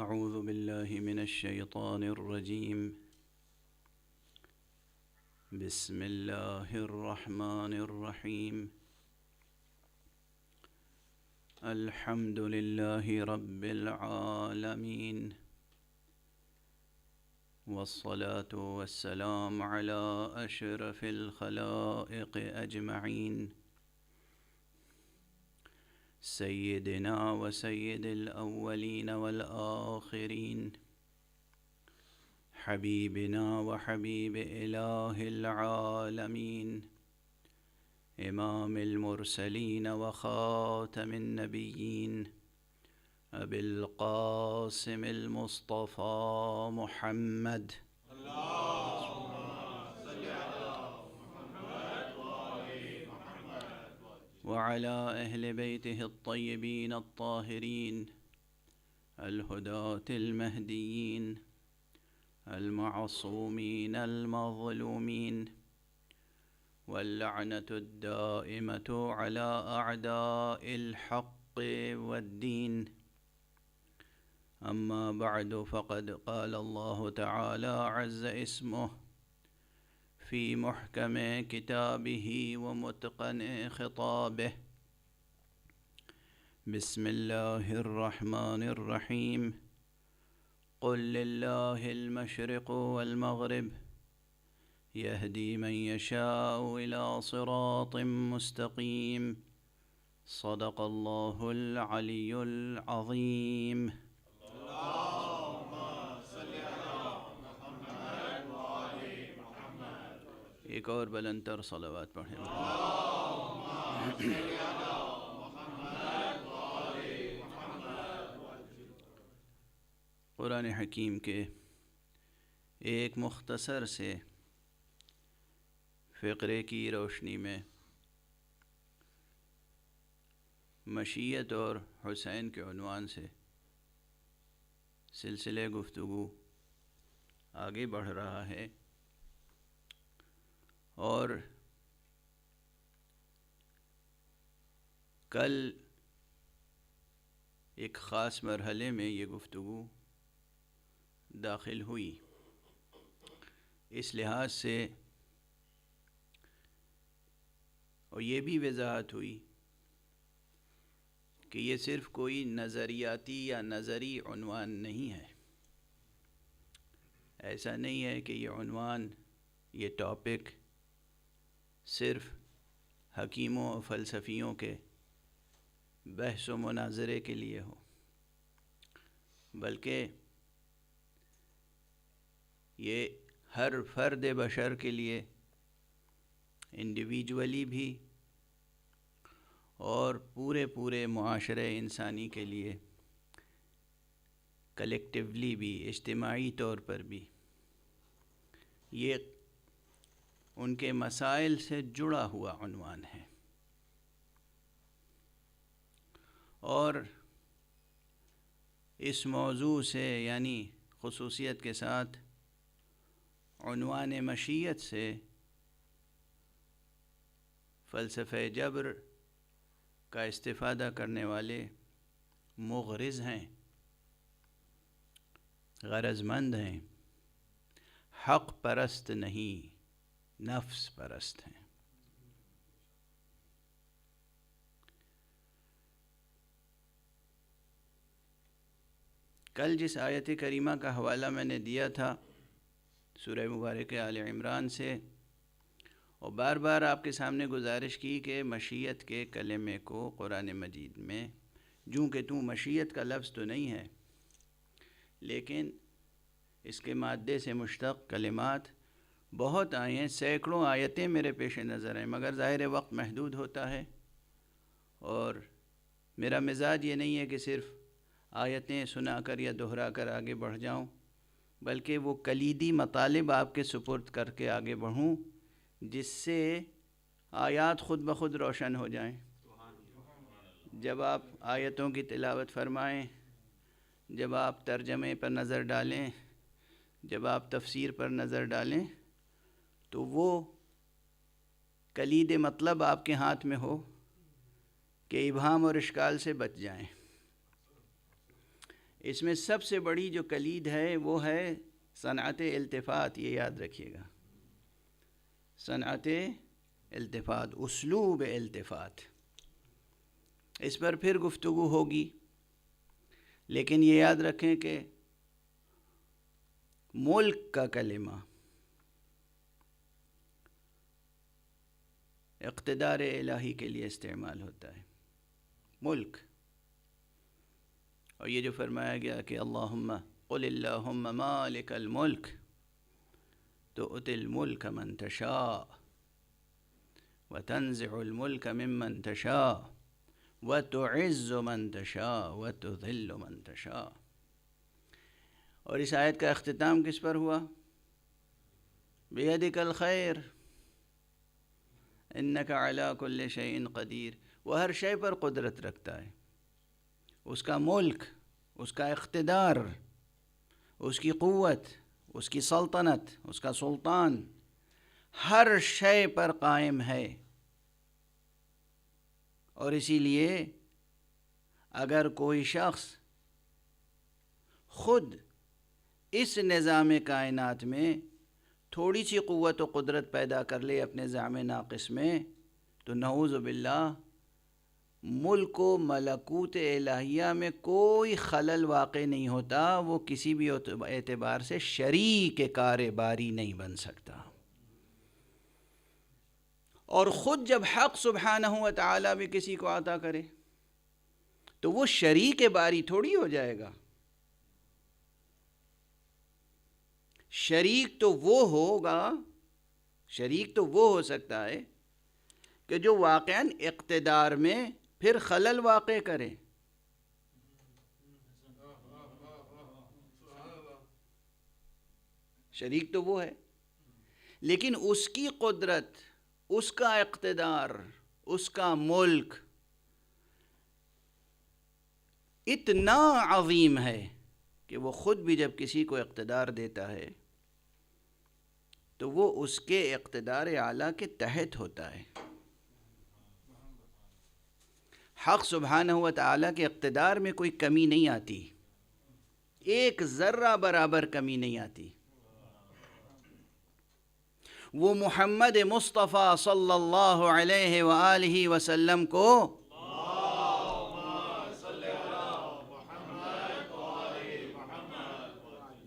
أعوذ بالله من الشيطان الرجيم. بسم الله الرحمن الرحيم. الحمد لله رب العالمين، والصلاة والسلام على أشرف الخلائق أجمعين، سيدنا وسيد الأولين والآخرين، حبيبنا وحبيب إله العالمين، إمام المرسلين وخاتم النبيين، أبي القاسم المصطفى محمد، وعلى أهل بيته الطيبين الطاهرين الهداة المهديين المعصومين المظلومين، واللعنة الدائمة على أعداء الحق والدين. أما بعد، فقد قال الله تعالى عز اسمه في محكم كتابه ومتقن خطابه: بسم الله الرحمن الرحيم. قل لله المشرق والمغرب، يهدي من يشاء إلى صراط مستقيم. صدق الله العلي العظيم. ایک اور بلند تر صلوات پڑھیں. قرآن حکیم کے ایک مختصر سے فقرے کی روشنی میں مشیت اور حسین کے عنوان سے سلسلے گفتگو آگے بڑھ رہا ہے، اور کل ایک خاص مرحلے میں یہ گفتگو داخل ہوئی. اس لحاظ سے اور یہ بھی وضاحت ہوئی کہ یہ صرف کوئی نظریاتی یا نظری عنوان نہیں ہے. ایسا نہیں ہے کہ یہ عنوان، یہ ٹاپک صرف حکیموں و فلسفیوں کے بحث و مناظرے کے لیے ہو، بلکہ یہ ہر فرد بشر کے لیے انڈیویجولی بھی اور پورے معاشرے انسانی کے لیے کلیکٹیولی بھی، اجتماعی طور پر بھی، یہ ان کے مسائل سے جڑا ہوا عنوان ہے. اور اس موضوع سے، یعنی خصوصیت کے ساتھ عنوان مشیت سے، فلسفہ جبر کا استفادہ کرنے والے مغرض ہیں، غرض مند ہیں، حق پرست نہیں، نفس پرست ہیں. کل جس آیت کریمہ کا حوالہ میں نے دیا تھا سورہ مبارک آل عمران سے، اور بار بار آپ کے سامنے گزارش کی کہ مشیت کے کلمے کو قرآن مجید میں جوں کہ توں مشیت کا لفظ تو نہیں ہے، لیکن اس کے مادے سے مشتق کلمات بہت آئے ہیں، سینکڑوں آیتیں میرے پیش نظر ہیں، مگر ظاہر وقت محدود ہوتا ہے، اور میرا مزاج یہ نہیں ہے کہ صرف آیتیں سنا کر یا دہرا کر آگے بڑھ جاؤں، بلکہ وہ کلیدی مطالب آپ کے سپرد کر کے آگے بڑھوں جس سے آیات خود بخود روشن ہو جائیں. جب آپ آیتوں کی تلاوت فرمائیں، جب آپ ترجمے پر نظر ڈالیں، جب آپ تفسیر پر نظر ڈالیں، تو وہ کلید مطلب آپ کے ہاتھ میں ہو کہ ابہام اور اشکال سے بچ جائیں. اس میں سب سے بڑی جو کلید ہے وہ ہے صنعت التفات. یہ یاد رکھیے گا، صنعت التفات، اسلوب التفات. اس پر پھر گفتگو ہوگی، لیکن یہ یاد رکھیں کہ ملک کا کلمہ اقتدار الہی کے لیے استعمال ہوتا ہے، ملک. اور یہ جو فرمایا گیا کہ اللہم قل اللہم مالک الملک تؤتی الملک من تشاء وتنزع الملک ممن تشاء وتعز من تشاء وتذل من تشاء. اور اس آیت کا اختتام کس پر ہوا؟ بیدک الخیر انک علی کل شیء قدیر. وہ ہر شے پر قدرت رکھتا ہے. اس کا ملک، اس کا اقتدار، اس کی قوت، اس کی سلطنت، اس کا سلطان ہر شے پر قائم ہے. اور اسی لیے اگر کوئی شخص خود اس نظام کائنات میں تھوڑی سی قوت و قدرت پیدا کر لے اپنے زعم ناقص میں، تو نعوذ باللہ ملک و ملکوت الہیہ میں کوئی خلل واقع نہیں ہوتا. وہ کسی بھی اعتبار سے شریک کارباری نہیں بن سکتا. اور خود جب حق سبحانہ و تعالیٰ بھی کسی کو عطا کرے تو وہ شریک باری تھوڑی ہو جائے گا. شریک تو وہ ہوگا، شریک تو وہ ہو سکتا ہے کہ جو واقعاً اقتدار میں پھر خلل واقع کرے. شریک تو وہ ہے، لیکن اس کی قدرت، اس کا اقتدار، اس کا ملک اتنا عظیم ہے کہ وہ خود بھی جب کسی کو اقتدار دیتا ہے تو وہ اس کے اقتدار اعلیٰ کے تحت ہوتا ہے. حق سبحانہ و تعالیٰ کے اقتدار میں کوئی کمی نہیں آتی، ایک ذرہ برابر کمی نہیں آتی. وہ محمد مصطفیٰ صلی اللہ علیہ وآلہ وسلم کو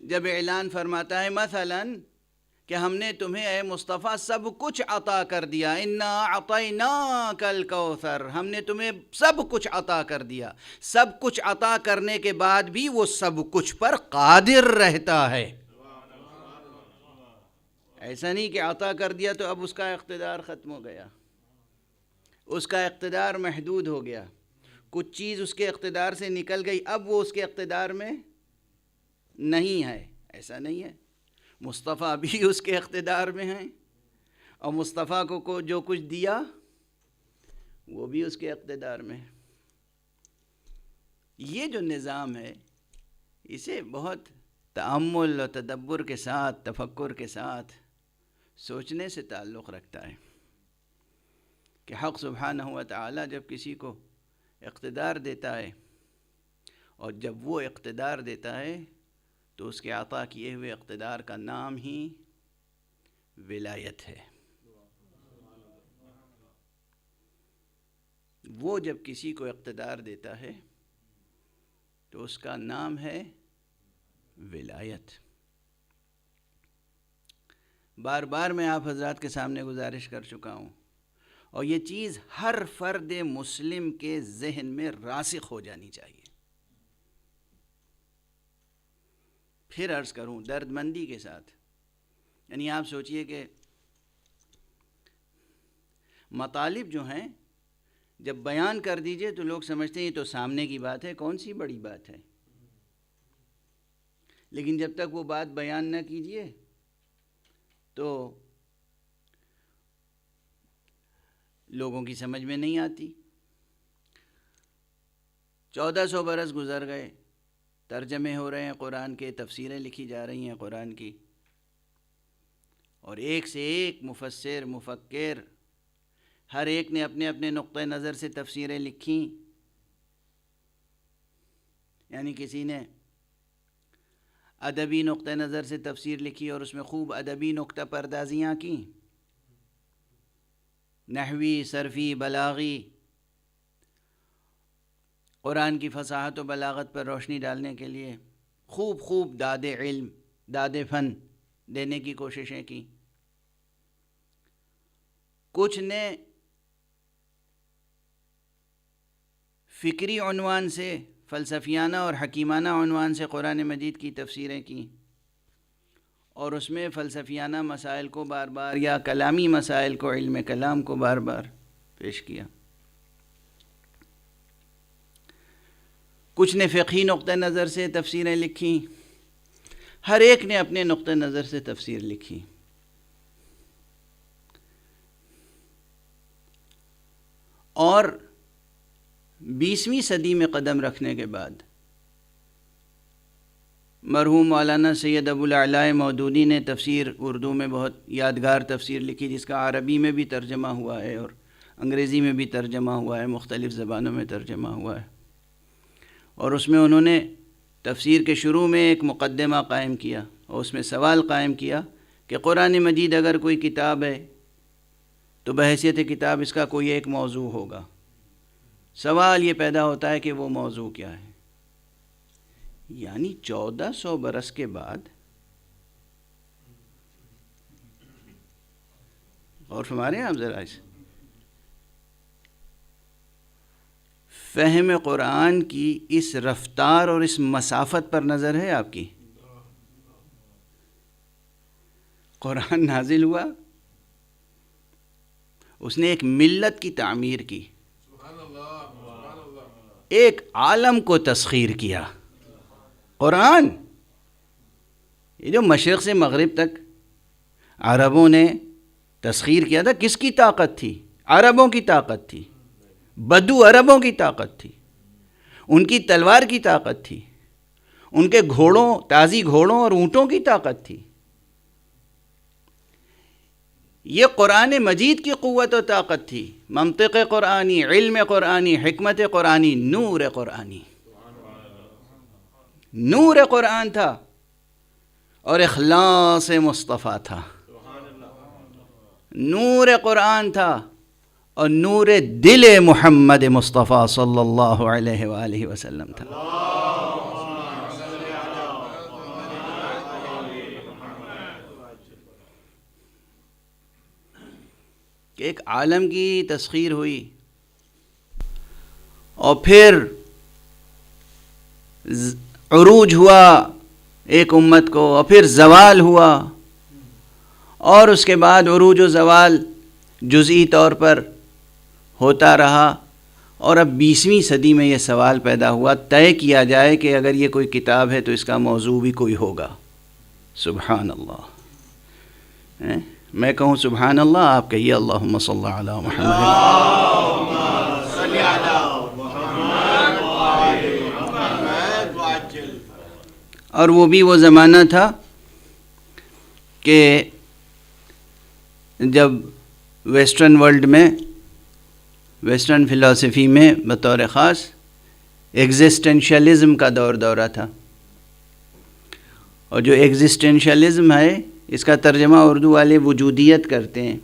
جب اعلان فرماتا ہے مثلاً کہ ہم نے تمہیں اے مصطفیٰ سب کچھ عطا کر دیا، انا اعطیناک الکوثر، ہم نے تمہیں سب کچھ عطا کر دیا. سب کچھ عطا کرنے کے بعد بھی وہ سب کچھ پر قادر رہتا ہے. ایسا نہیں کہ عطا کر دیا تو اب اس کا اقتدار ختم ہو گیا، اس کا اقتدار محدود ہو گیا، کچھ چیز اس کے اقتدار سے نکل گئی، اب وہ اس کے اقتدار میں نہیں ہے. ایسا نہیں ہے. مصطفیٰ بھی اس کے اقتدار میں ہیں، اور مصطفیٰ کو جو کچھ دیا وہ بھی اس کے اقتدار میں. یہ جو نظام ہے اسے بہت تأمل و تدبر کے ساتھ، تفکر کے ساتھ سوچنے سے تعلق رکھتا ہے کہ حق سبحانہ و تعالیٰ جب کسی کو اقتدار دیتا ہے، اور جب وہ اقتدار دیتا ہے تو اس کے عطا کیے ہوئے اقتدار کا نام ہی ولایت ہے. وہ جب کسی کو اقتدار دیتا ہے تو اس کا نام ہے ولایت. بار بار میں آپ حضرات کے سامنے گزارش کر چکا ہوں، اور یہ چیز ہر فرد مسلم کے ذہن میں راسخ ہو جانی چاہیے. پھر عرض کروں درد مندی کے ساتھ، یعنی آپ سوچئے کہ مطالب جو ہیں جب بیان کر دیجئے تو لوگ سمجھتے ہیں یہ تو سامنے کی بات ہے، کون سی بڑی بات ہے. لیکن جب تک وہ بات بیان نہ کیجئے تو لوگوں کی سمجھ میں نہیں آتی. 1400 برس گزر گئے، ترجمے ہو رہے ہیں قرآن کے، تفسیریں لکھی جا رہی ہیں قرآن کی، اور ایک سے ایک مفسر، مفکر، ہر ایک نے اپنے اپنے نقطہ نظر سے تفسیریں لکھیں. یعنی کسی نے ادبی نقطہ نظر سے تفسیر لکھی اور اس میں خوب ادبی نقطہ پردازیاں کیں، نحوی، صرفی، بلاغی، قرآن کی فصاحت و بلاغت پر روشنی ڈالنے کے لیے خوب داد علم، داد فن دینے کی کوششیں کی۔ کچھ نے فکری عنوان سے، فلسفیانہ اور حکیمانہ عنوان سے قرآن مجید کی تفسیریں کیں، اور اس میں فلسفیانہ مسائل کو بار بار یا کلامی مسائل کو، علم کلام کو بار بار پیش کیا۔ کچھ نے فقہی نقطہ نظر سے تفسیریں لکھیں، ہر ایک نے اپنے نقطہ نظر سے تفسیر لکھی۔ اور 20ویں صدی میں قدم رکھنے کے بعد مرحوم مولانا سید ابوالعلاء مودودی نے تفسیر اردو میں بہت یادگار تفسیر لکھی، جس کا عربی میں بھی ترجمہ ہوا ہے اور انگریزی میں بھی ترجمہ ہوا ہے، مختلف زبانوں میں ترجمہ ہوا ہے۔ اور اس میں انہوں نے تفسیر کے شروع میں ایک مقدمہ قائم کیا اور اس میں سوال قائم کیا کہ قرآن مجید اگر کوئی کتاب ہے تو بحیثیت کتاب اس کا کوئی ایک موضوع ہوگا۔ سوال یہ پیدا ہوتا ہے کہ وہ موضوع کیا ہے؟ یعنی 1400 برس کے بعد، اور فرمارے آپ ذرا اس فہم قرآن کی اس رفتار اور اس مسافت پر نظر ہے آپ کی؟ قرآن نازل ہوا، اس نے ایک ملت کی تعمیر کی، ایک عالم کو تسخیر کیا۔ قرآن یہ جو مشرق سے مغرب تک عربوں نے تسخیر کیا تھا، کس کی طاقت تھی؟ عربوں کی طاقت تھی، بدو عربوں کی طاقت تھی، ان کی تلوار کی طاقت تھی، ان کے گھوڑوں، تازی گھوڑوں اور اونٹوں کی طاقت تھی۔ یہ قرآن مجید کی قوت و طاقت تھی، منطق قرآنی، علم قرآنی، حکمت قرآنی، نور قرآنی۔ نور قرآن تھا اور اخلاص مصطفیٰ تھا، نور قرآن تھا اور نور دل محمد مصطفیٰ صلی اللہ علیہ وآلہ وسلم تھا۔ کہ ایک عالم کی تسخیر ہوئی اور پھر عروج ہوا ایک امت کو، اور پھر زوال ہوا، اور اس کے بعد عروج و زوال جزئی طور پر ہوتا رہا، اور اب 20ویں صدی میں یہ سوال پیدا ہوا، طے کیا جائے کہ اگر یہ کوئی کتاب ہے تو اس کا موضوع بھی کوئی ہوگا۔ سبحان اللہ، میں کہوں سبحان اللہ، آپ کہیے اللہم صلی علی محمد۔ اور وہ بھی وہ زمانہ تھا کہ جب ویسٹرن ورلڈ میں، ویسٹرن فلسفی میں بطور خاص ایگزسٹنشلزم کا دورہ تھا، اور جو ایگزسٹنشلزم ہے اس کا ترجمہ اردو والے وجودیت کرتے ہیں،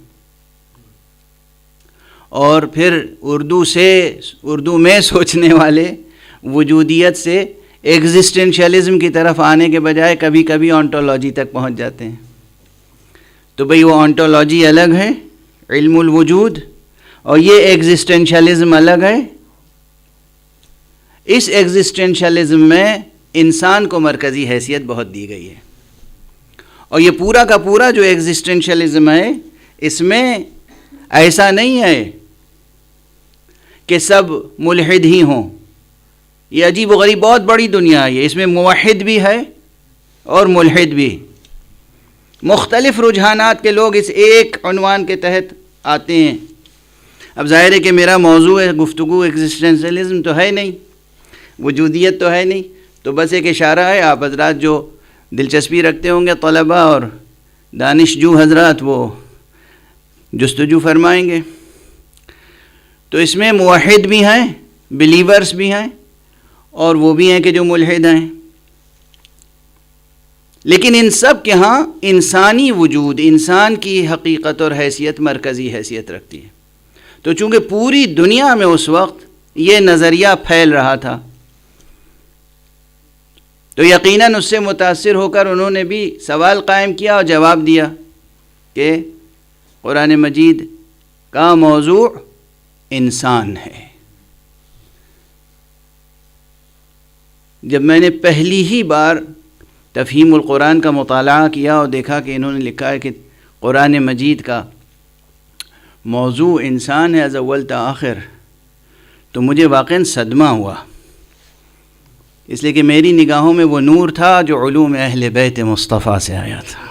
اور پھر اردو میں سوچنے والے وجودیت سے ایگزسٹنشلزم کی طرف آنے کے بجائے کبھی کبھی آنٹولوجی تک پہنچ جاتے ہیں۔ تو بھئی وہ آنٹولوجی الگ ہے، علم الوجود، اور یہ ایگزسٹنشلزم الگ ہے۔ اس ایگزسٹنشلزم میں انسان کو مرکزی حیثیت بہت دی گئی ہے، اور یہ پورا کا پورا جو ایگزسٹنشلزم ہے اس میں ایسا نہیں ہے کہ سب ملحد ہی ہوں۔ یہ عجیب و غریب بہت بڑی دنیا ہے، اس میں موحد بھی ہے اور ملحد بھی، مختلف رجحانات کے لوگ اس ایک عنوان کے تحت آتے ہیں۔ اب ظاہر ہے کہ میرا موضوع ہے گفتگو ایگزسٹنشلزم تو ہے نہیں، وجودیت تو ہے نہیں، تو بس ایک اشارہ ہے، آپ حضرات جو دلچسپی رکھتے ہوں گے، طلباء اور دانشجو حضرات، وہ جستجو فرمائیں گے۔ تو اس میں موحد بھی ہیں، بلیورز بھی ہیں، اور وہ بھی ہیں کہ جو ملحد ہیں۔ لیکن ان سب کے ہاں انسانی وجود، انسان کی حقیقت اور حیثیت مرکزی حیثیت رکھتی ہے۔ تو چونکہ پوری دنیا میں اس وقت یہ نظریہ پھیل رہا تھا، تو یقیناً اس سے متاثر ہو کر انہوں نے بھی سوال قائم کیا اور جواب دیا کہ قرآن مجید کا موضوع انسان ہے۔ جب میں نے پہلی ہی بار تفہیم القرآن کا مطالعہ کیا اور دیکھا کہ انہوں نے لکھا ہے کہ قرآن مجید کا موضوع انسان ہے از اول تا آخر، تو مجھے واقعاً صدمہ ہوا، اس لیے کہ میری نگاہوں میں وہ نور تھا جو علوم اہل بیت مصطفیٰ سے آیا تھا۔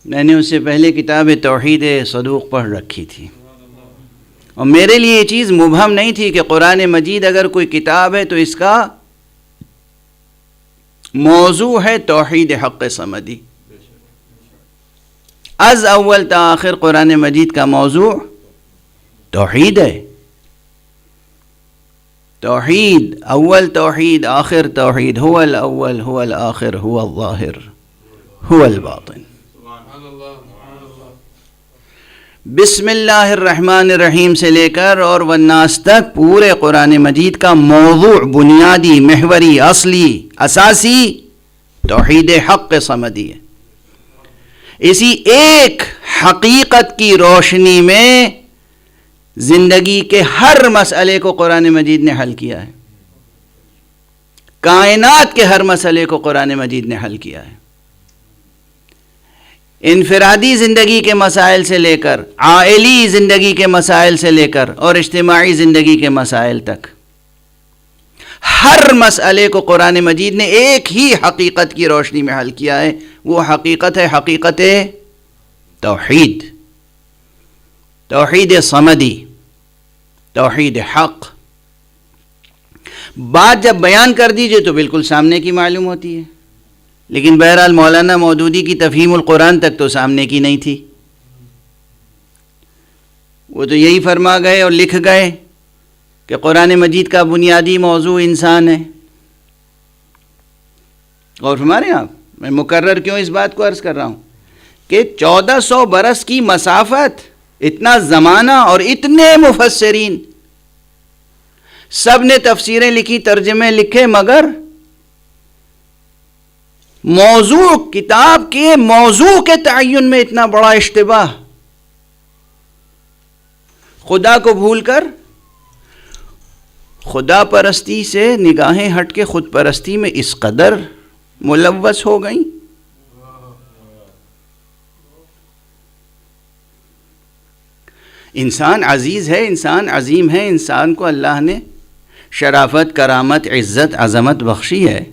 میں نے اس سے پہلے کتاب توحید صدوق پڑھ رکھی تھی، اور میرے لیے یہ چیز مبہم نہیں تھی کہ قرآن مجید اگر کوئی کتاب ہے تو اس کا موضوع ہے توحید حق صمدی۔ از اول تا آخر قرآن مجید کا موضوع توحید ہے، توحید، اول توحید آخر توحید، هو الاول هو الآخر هو الظاہر هو الباطن۔ بسم اللہ الرحمن الرحیم سے لے کر اور والناس تک پورے قرآن مجید کا موضوع، بنیادی، محوری، اصلی، اساسی توحید حق صمدی ہے۔ اسی ایک حقیقت کی روشنی میں زندگی کے ہر مسئلے کو قرآن مجید نے حل کیا ہے، کائنات کے ہر مسئلے کو قرآن مجید نے حل کیا ہے، انفرادی زندگی کے مسائل سے لے کر، عائلی زندگی کے مسائل سے لے کر اور اجتماعی زندگی کے مسائل تک، ہر مسئلے کو قرآن مجید نے ایک ہی حقیقت کی روشنی میں حل کیا ہے۔ وہ حقیقت ہے حقیقت توحید، توحید صمدی، توحید حق۔ بات جب بیان کر دیجئے تو بالکل سامنے کی معلوم ہوتی ہے، لیکن بہرحال مولانا مودودی کی تفہیم القرآن تک تو سامنے کی نہیں تھی۔ وہ تو یہی فرما گئے اور لکھ گئے کہ قرآن مجید کا بنیادی موضوع انسان ہے۔ اور ہمارے آپ میں مکرر کیوں اس بات کو عرض کر رہا ہوں کہ 1400 برس کی مسافت، اتنا زمانہ اور اتنے مفسرین، سب نے تفسیریں لکھی، ترجمے لکھے، مگر موضوع، کتاب کے موضوع کے تعین میں اتنا بڑا اشتباہ، خدا کو بھول کر خدا پرستی سے نگاہیں ہٹ کے خود پرستی میں اس قدر ملوث ہو گئیں۔ انسان عزیز ہے، انسان عظیم ہے، انسان کو اللہ نے شرافت، کرامت، عزت، عظمت بخشی ہے،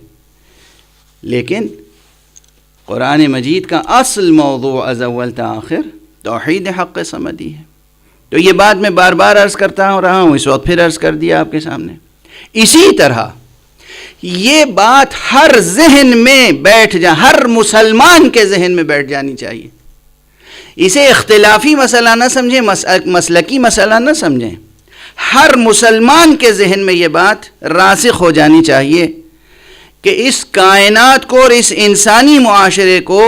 لیکن قرآن مجید کا اصل موضوع از اول تا آخر توحید حق صمدی ہے۔ تو یہ بات میں بار بار عرض کرتا رہا ہوں، اس وقت پھر عرض کر دیا آپ کے سامنے۔ اسی طرح یہ بات ہر ذہن میں بیٹھ ہر مسلمان کے ذہن میں بیٹھ جانی چاہیے۔ اسے اختلافی مسئلہ نہ سمجھیں، مسلکی مسئلہ نہ سمجھیں، ہر مسلمان کے ذہن میں یہ بات راسخ ہو جانی چاہیے کہ اس کائنات کو اور اس انسانی معاشرے کو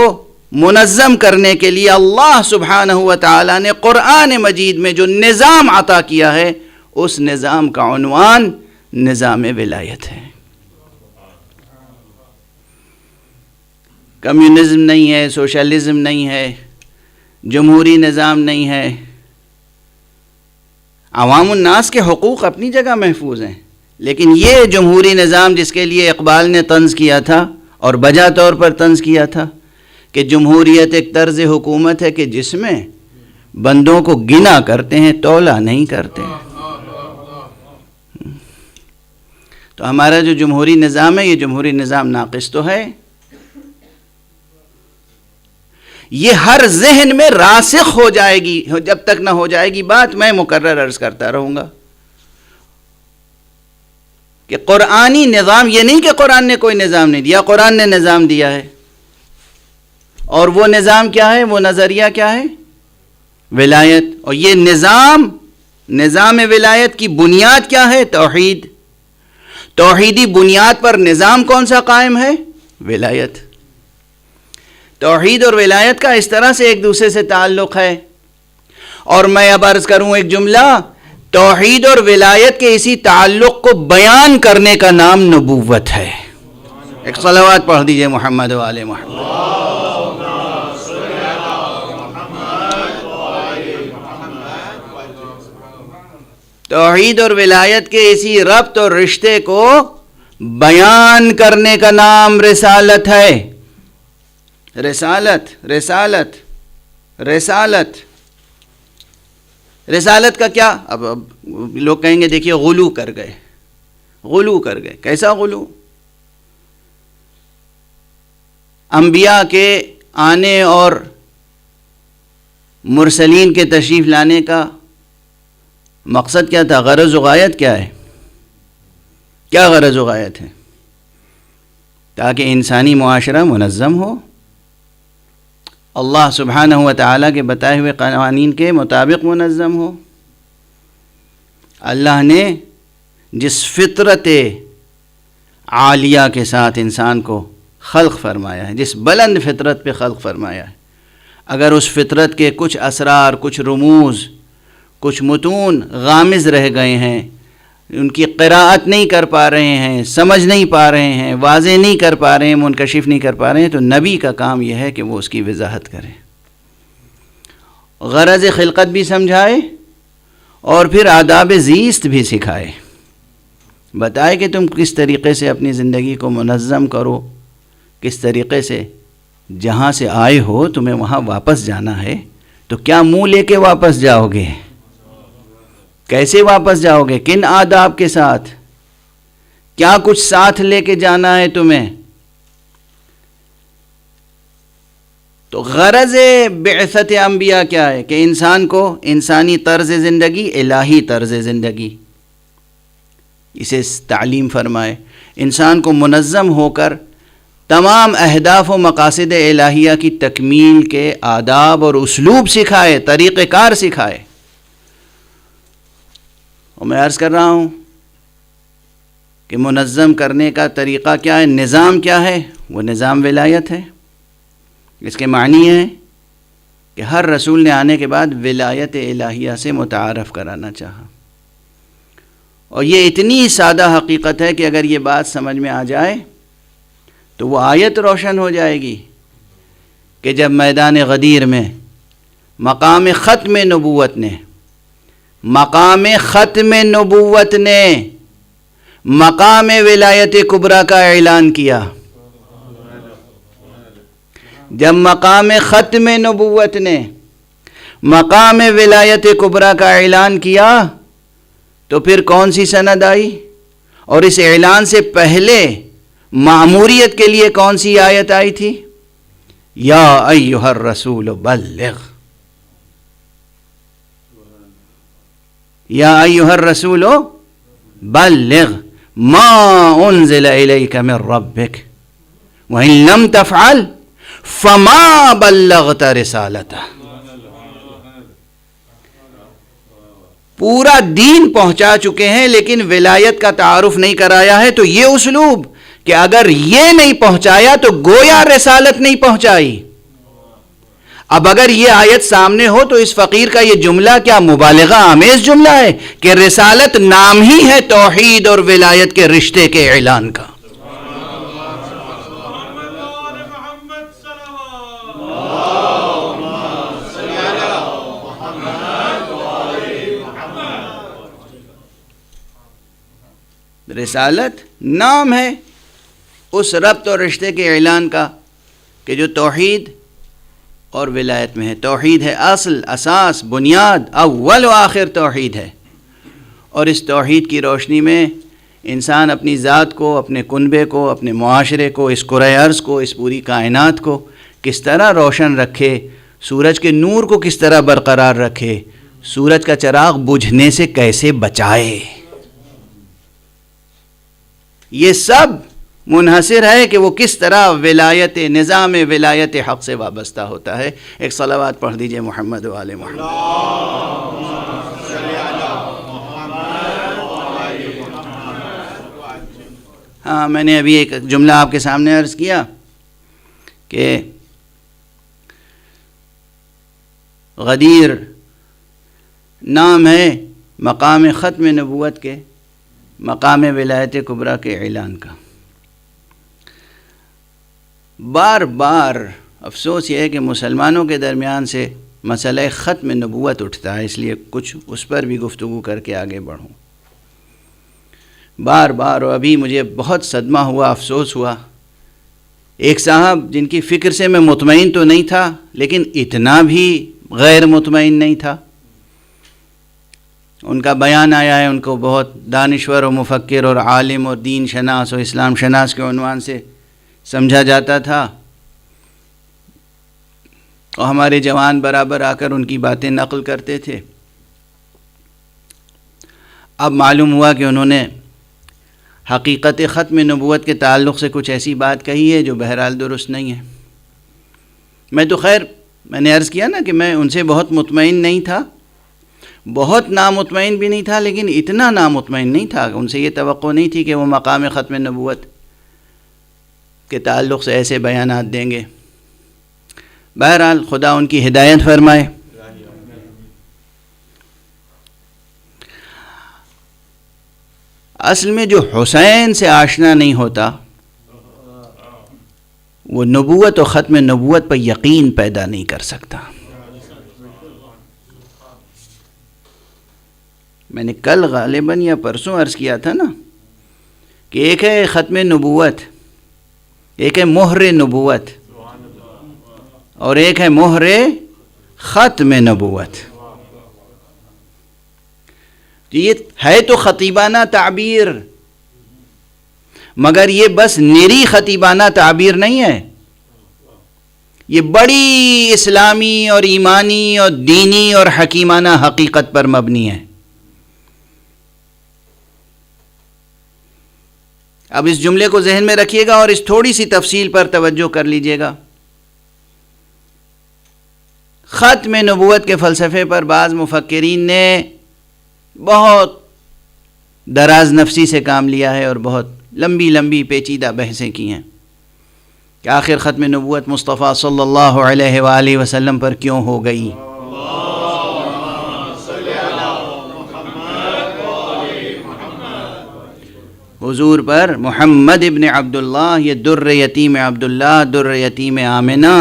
منظم کرنے کے لیے اللہ سبحانہ و تعالی نے قرآن مجید میں جو نظام عطا کیا ہے، اس نظام کا عنوان نظام ولایت ہے۔ کمیونزم نہیں ہے، سوشلزم نہیں ہے، جمہوری نظام نہیں ہے۔ عوام الناس کے حقوق اپنی جگہ محفوظ ہیں، لیکن یہ جمہوری نظام جس کے لیے اقبال نے طنز کیا تھا اور بجا طور پر طنز کیا تھا کہ جمہوریت ایک طرز حکومت ہے کہ جس میں بندوں کو گنا کرتے ہیں، تولا نہیں کرتے۔ تو ہمارا جو جمہوری نظام ہے، یہ جمہوری نظام ناقص تو ہے، یہ ہر ذہن میں راسخ ہو جائے گی۔ جب تک نہ ہو جائے گی بات، میں مکرر عرض کرتا رہوں گا کہ قرآنی نظام، یہ نہیں کہ قرآن نے کوئی نظام نہیں دیا، قرآن نے نظام دیا ہے، اور وہ نظام کیا ہے، وہ نظریہ کیا ہے، ولایت۔ اور یہ نظام ولایت کی بنیاد کیا ہے، توحید۔ توحیدی بنیاد پر نظام کون سا قائم ہے؟ ولایت۔ توحید اور ولایت کا اس طرح سے ایک دوسرے سے تعلق ہے۔ اور میں اب عرض کروں ایک جملہ، توحید اور ولایت کے اسی تعلق کو بیان کرنے کا نام نبوت ہے۔ ایک صلوات پڑھ دیجئے محمد و آل محمد۔ توحید اور ولایت کے اسی ربط اور رشتے کو بیان کرنے کا نام رسالت ہے۔ رسالت رسالت رسالت رسالت کا کیا؟ اب لوگ کہیں گے دیکھیے غلو کر گئے، غلو کر گئے۔ کیسا غلو؟ انبیاء کے آنے اور مرسلین کے تشریف لانے کا مقصد کیا تھا؟ غرض و غایت کیا ہے؟ کیا غرض و غایت ہے؟ تاکہ انسانی معاشرہ منظم ہو، اللہ سبحانہ و تعالیٰ کے بتائے ہوئے قوانین کے مطابق منظم ہو۔ اللہ نے جس فطرت عالیہ کے ساتھ انسان کو خلق فرمایا ہے، جس بلند فطرت پہ خلق فرمایا ہے، اگر اس فطرت کے کچھ اسرار، کچھ رموز، کچھ متون غامض رہ گئے ہیں، ان کی قراءت نہیں کر پا رہے ہیں، سمجھ نہیں پا رہے ہیں، واضح نہیں کر پا رہے ہیں، منکشف نہیں کر پا رہے ہیں، تو نبی کا کام یہ ہے کہ وہ اس کی وضاحت کرے، غرض خلقت بھی سمجھائے اور پھر آداب زیست بھی سکھائے، بتائے کہ تم کس طریقے سے اپنی زندگی کو منظم کرو، کس طریقے سے جہاں سے آئے ہو تمہیں وہاں واپس جانا ہے، تو کیا منہ لے کے واپس جاؤ گے؟ کیسے واپس جاؤ گے؟ کن آداب کے ساتھ؟ کیا کچھ ساتھ لے کے جانا ہے تمہیں؟ تو غرض بعثت انبیاء کیا ہے؟ کہ انسان کو انسانی طرز زندگی، الہی طرز زندگی، اسے تعلیم فرمائے، انسان کو منظم ہو کر تمام اہداف و مقاصد الہیہ کی تکمیل کے آداب اور اسلوب سکھائے، طریقہ کار سکھائے۔ اور میں عرض کر رہا ہوں کہ منظم کرنے کا طریقہ کیا ہے، نظام کیا ہے؟ وہ نظام ولایت ہے۔ اس کے معنی ہے کہ ہر رسول نے آنے کے بعد ولایت الہیہ سے متعارف کرانا چاہا، اور یہ اتنی سادہ حقیقت ہے کہ اگر یہ بات سمجھ میں آ جائے تو وہ آیت روشن ہو جائے گی کہ جب میدان غدیر میں مقام ختم نبوت نے مقام ولایت کبریٰ کا اعلان کیا، جب مقام ختم نبوت نے مقام ولایت کبریٰ کا اعلان کیا تو پھر کون سی سند آئی؟ اور اس اعلان سے پہلے مأموریت کے لیے کون سی آیت آئی تھی؟ یا ایھا الرسول بلغ، یا ایھا الرسول بلغ ما انزل الیک من ربک وان لم تفعل فما بلغت رسالتہ۔ پورا دین پہنچا چکے ہیں لیکن ولایت کا تعارف نہیں کرایا ہے، تو یہ اسلوب کہ اگر یہ نہیں پہنچایا تو گویا رسالت نہیں پہنچائی۔ اب اگر یہ آیت سامنے ہو تو اس فقیر کا یہ جملہ کیا مبالغہ آمیز جملہ ہے کہ رسالت نام ہی ہے توحید اور ولایت کے رشتے کے اعلان کا۔ رسالت نام ہے اس ربط اور رشتے کے اعلان کا کہ جو توحید اور ولایت میں ہے۔ توحید ہے اصل، اساس، بنیاد، اول و آخر توحید ہے، اور اس توحید کی روشنی میں انسان اپنی ذات کو، اپنے کنبے کو، اپنے معاشرے کو، اس کرۂ ارض کو، اس پوری کائنات کو کس طرح روشن رکھے، سورج کے نور کو کس طرح برقرار رکھے، سورج کا چراغ بجھنے سے کیسے بچائے، یہ سب منحصر ہے کہ وہ کس طرح ولایت، نظام ولایت حق سے وابستہ ہوتا ہے۔ ایک صلوات پڑھ دیجئے محمد و آل محمد۔ ہاں، میں نے ابھی ایک جملہ آپ کے سامنے عرض کیا کہ غدیر نام ہے مقام ختم نبوت کے، مقام ولایت کبریٰ کے اعلان کا۔ بار بار افسوس یہ ہے کہ مسلمانوں کے درمیان سے مسئلہ ختم نبوت اٹھتا ہے، اس لیے کچھ اس پر بھی گفتگو کر کے آگے بڑھوں۔ بار بار، اور ابھی مجھے بہت صدمہ ہوا، افسوس ہوا، ایک صاحب جن کی فکر سے میں مطمئن تو نہیں تھا لیکن اتنا بھی غیر مطمئن نہیں تھا، ان کا بیان آیا ہے، ان کو بہت دانشور و مفکر اور عالم اور دین شناس اور اسلام شناس کے عنوان سے سمجھا جاتا تھا، اور ہمارے جوان برابر آ کر ان کی باتیں نقل کرتے تھے۔ اب معلوم ہوا کہ انہوں نے حقیقت ختم نبوت کے تعلق سے کچھ ایسی بات کہی ہے جو بہرحال درست نہیں ہے۔ میں تو خیر، میں نے عرض کیا نا کہ میں ان سے بہت مطمئن نہیں تھا، بہت نامطمئن بھی نہیں تھا، لیکن اتنا نامطمئن نہیں تھا کہ ان سے یہ توقع نہیں تھی کہ وہ مقام ختم نبوت کے تعلق سے ایسے بیانات دیں گے۔ بہرحال خدا ان کی ہدایت فرمائے۔ اصل میں جو حسین سے آشنا نہیں ہوتا وہ نبوت و ختم نبوت پر یقین پیدا نہیں کر سکتا۔ میں نے کل غالباً یا پرسوں عرض کیا تھا نا کہ ایک ہے ختم نبوت، ایک ہے مہر نبوت، اور ایک ہے مہر ختم نبوت۔ یہ ہے تو خطیبانہ تعبیر، مگر یہ بس نری خطیبانہ تعبیر نہیں ہے، یہ بڑی اسلامی اور ایمانی اور دینی اور حکیمانہ حقیقت پر مبنی ہے۔ اب اس جملے کو ذہن میں رکھیے گا اور اس تھوڑی سی تفصیل پر توجہ کر لیجئے گا۔ ختم نبوت کے فلسفے پر بعض مفکرین نے بہت دراز نفسی سے کام لیا ہے اور بہت لمبی لمبی پیچیدہ بحثیں کی ہیں کہ آخر ختم نبوت مصطفیٰ صلی اللہ علیہ وآلہ وسلم پر کیوں ہو گئی۔ حضور پر محمد ابن عبداللہ، یہ در یتیم عبداللہ، در یتیم آمنہ،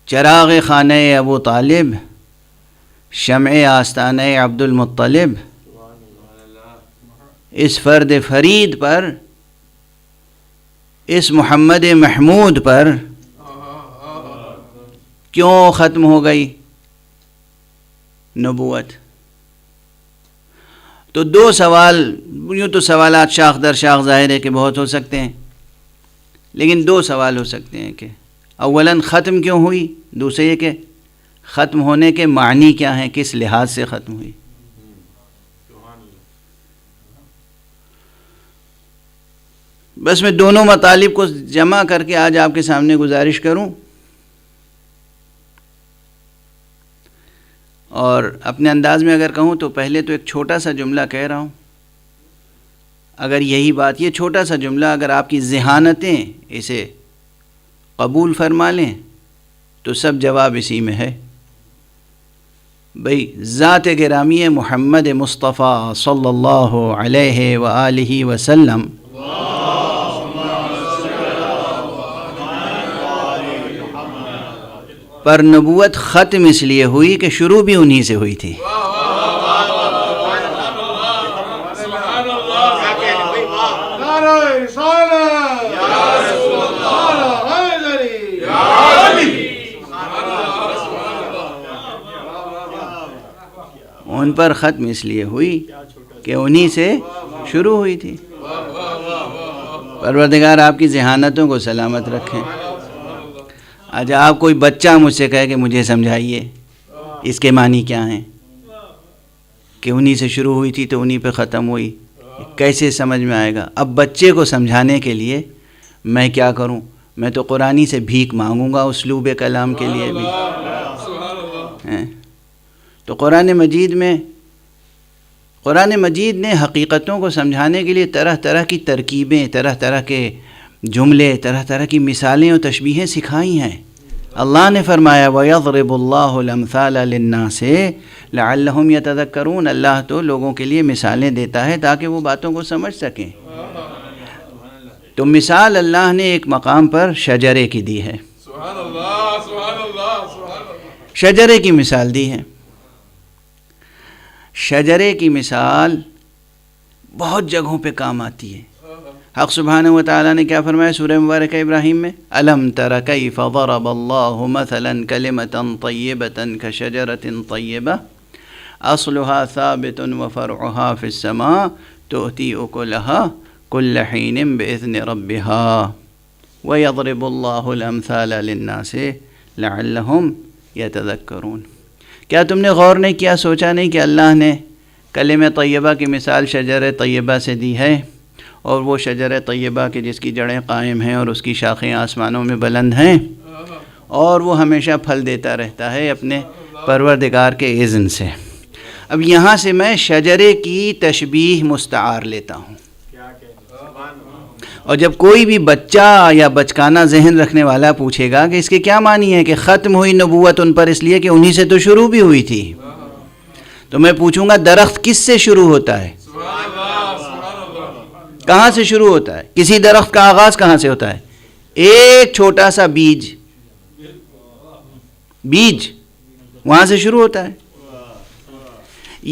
چراغ خانہ ابو طالب، شمع آستانہ عبد المطلب، اس فرد فرید پر، اس محمد محمود پر کیوں ختم ہو گئی نبوت؟ تو دو سوال، یوں تو سوالات شاخ در شاخ ظاہر ہے کہ بہت ہو سکتے ہیں، لیکن دو سوال ہو سکتے ہیں کہ اولاً ختم کیوں ہوئی، دوسرے یہ کہ ختم ہونے کے معنی کیا ہیں، کس لحاظ سے ختم ہوئی۔ بس میں دونوں مطالب کو جمع کر کے آج آپ کے سامنے گزارش کروں، اور اپنے انداز میں اگر کہوں تو پہلے تو ایک چھوٹا سا جملہ کہہ رہا ہوں، اگر یہی بات، یہ چھوٹا سا جملہ اگر آپ کی ذہانتیں اسے قبول فرما لیں تو سب جواب اسی میں ہے۔ بھئی ذات گرامی محمد مصطفیٰ صلی اللہ علیہ وآلہ وسلم پر نبوت ختم اس لیے ہوئی کہ شروع بھی انہی سے ہوئی تھی۔ ان پر ختم اس لیے ہوئی کہ انہی سے شروع ہوئی تھی۔ پروردگار آپ کی ذہانتوں کو سلامت رکھیں۔ آج آپ کوئی بچہ مجھ سے کہے کہ مجھے سمجھائیے اس کے معنی کیا ہیں، کہ انہی سے شروع ہوئی تھی تو انہی پہ ختم ہوئی، کیسے سمجھ میں آئے گا؟ اب بچے کو سمجھانے کے لیے میں کیا کروں؟ میں تو قرآنی سے بھیک مانگوں گا اسلوب کلام کے لیے بھی۔ تو قرآن مجید میں قرآن مجید نے حقیقتوں کو سمجھانے کے لیے طرح طرح کی ترکیبیں، طرح طرح کے جملے، طرح طرح کی مثالیں اور تشبیہیں سکھائی ہیں۔ اللہ نے فرمایا وَيَضْرِبُ اللَّهُ الْأَمْثَالَ لِلنَّاسِ لَعَلَّهُمْ يَتَذَكَّرُونَ، اللہ تو لوگوں کے لیے مثالیں دیتا ہے تاکہ وہ باتوں کو سمجھ سکیں۔ تو مثال اللہ نے ایک مقام پر شجرے کی دی ہے، سبحان اللہ سبحان اللہ سبحان اللہ، شجرے کی مثال دی ہے۔ شجرے کی مثال بہت جگہوں پہ کام آتی ہے۔ حق سبحانہ و تعالیٰ نے کیا فرمایا سورہ مبارکہ ابراہیم میں؟ أَلَمْ تَرَ كَيْفَ ضَرَبَ اللَّهُ مَثَلًا كَلِمَةً طَيِّبَةً كَشَجَرَةٍ طَيِّبَةٍ أَصْلُهَا ثَابِتٌ وَفَرْعُهَا فِي السَّمَاءِ تُؤْتِي أُكُلَهَا كُلَّ حِينٍ بِإِذْنِ رَبِّهَا وَيَضْرِبُ اللَّهُ الْأَمْثَالَ لِلنَّاسِ لَعَلَّهُمْ يَتَذَكَّرُونَ۔ کیا تم نے غور نہیں کیا، سوچا نہیں کہ اللہ نے کلمہ طیبہ کی مثال شجر طیبہ سے دی ہے، اور وہ شجر طیبہ کی جس کی جڑیں قائم ہیں اور اس کی شاخیں آسمانوں میں بلند ہیں، اور وہ ہمیشہ پھل دیتا رہتا ہے اپنے پروردگار کے اذن سے۔ اب یہاں سے میں شجرے کی تشبیہ مستعار لیتا ہوں، اور جب کوئی بھی بچہ یا بچکانہ ذہن رکھنے والا پوچھے گا کہ اس کے کیا معنی ہے کہ ختم ہوئی نبوت ان پر اس لیے کہ انہی سے تو شروع بھی ہوئی تھی، تو میں پوچھوں گا درخت کس سے شروع ہوتا ہے؟ کہاں سے شروع ہوتا ہے؟ کسی درخت کا آغاز کہاں سے ہوتا ہے؟ ایک چھوٹا سا بیج وہاں سے شروع ہوتا ہے۔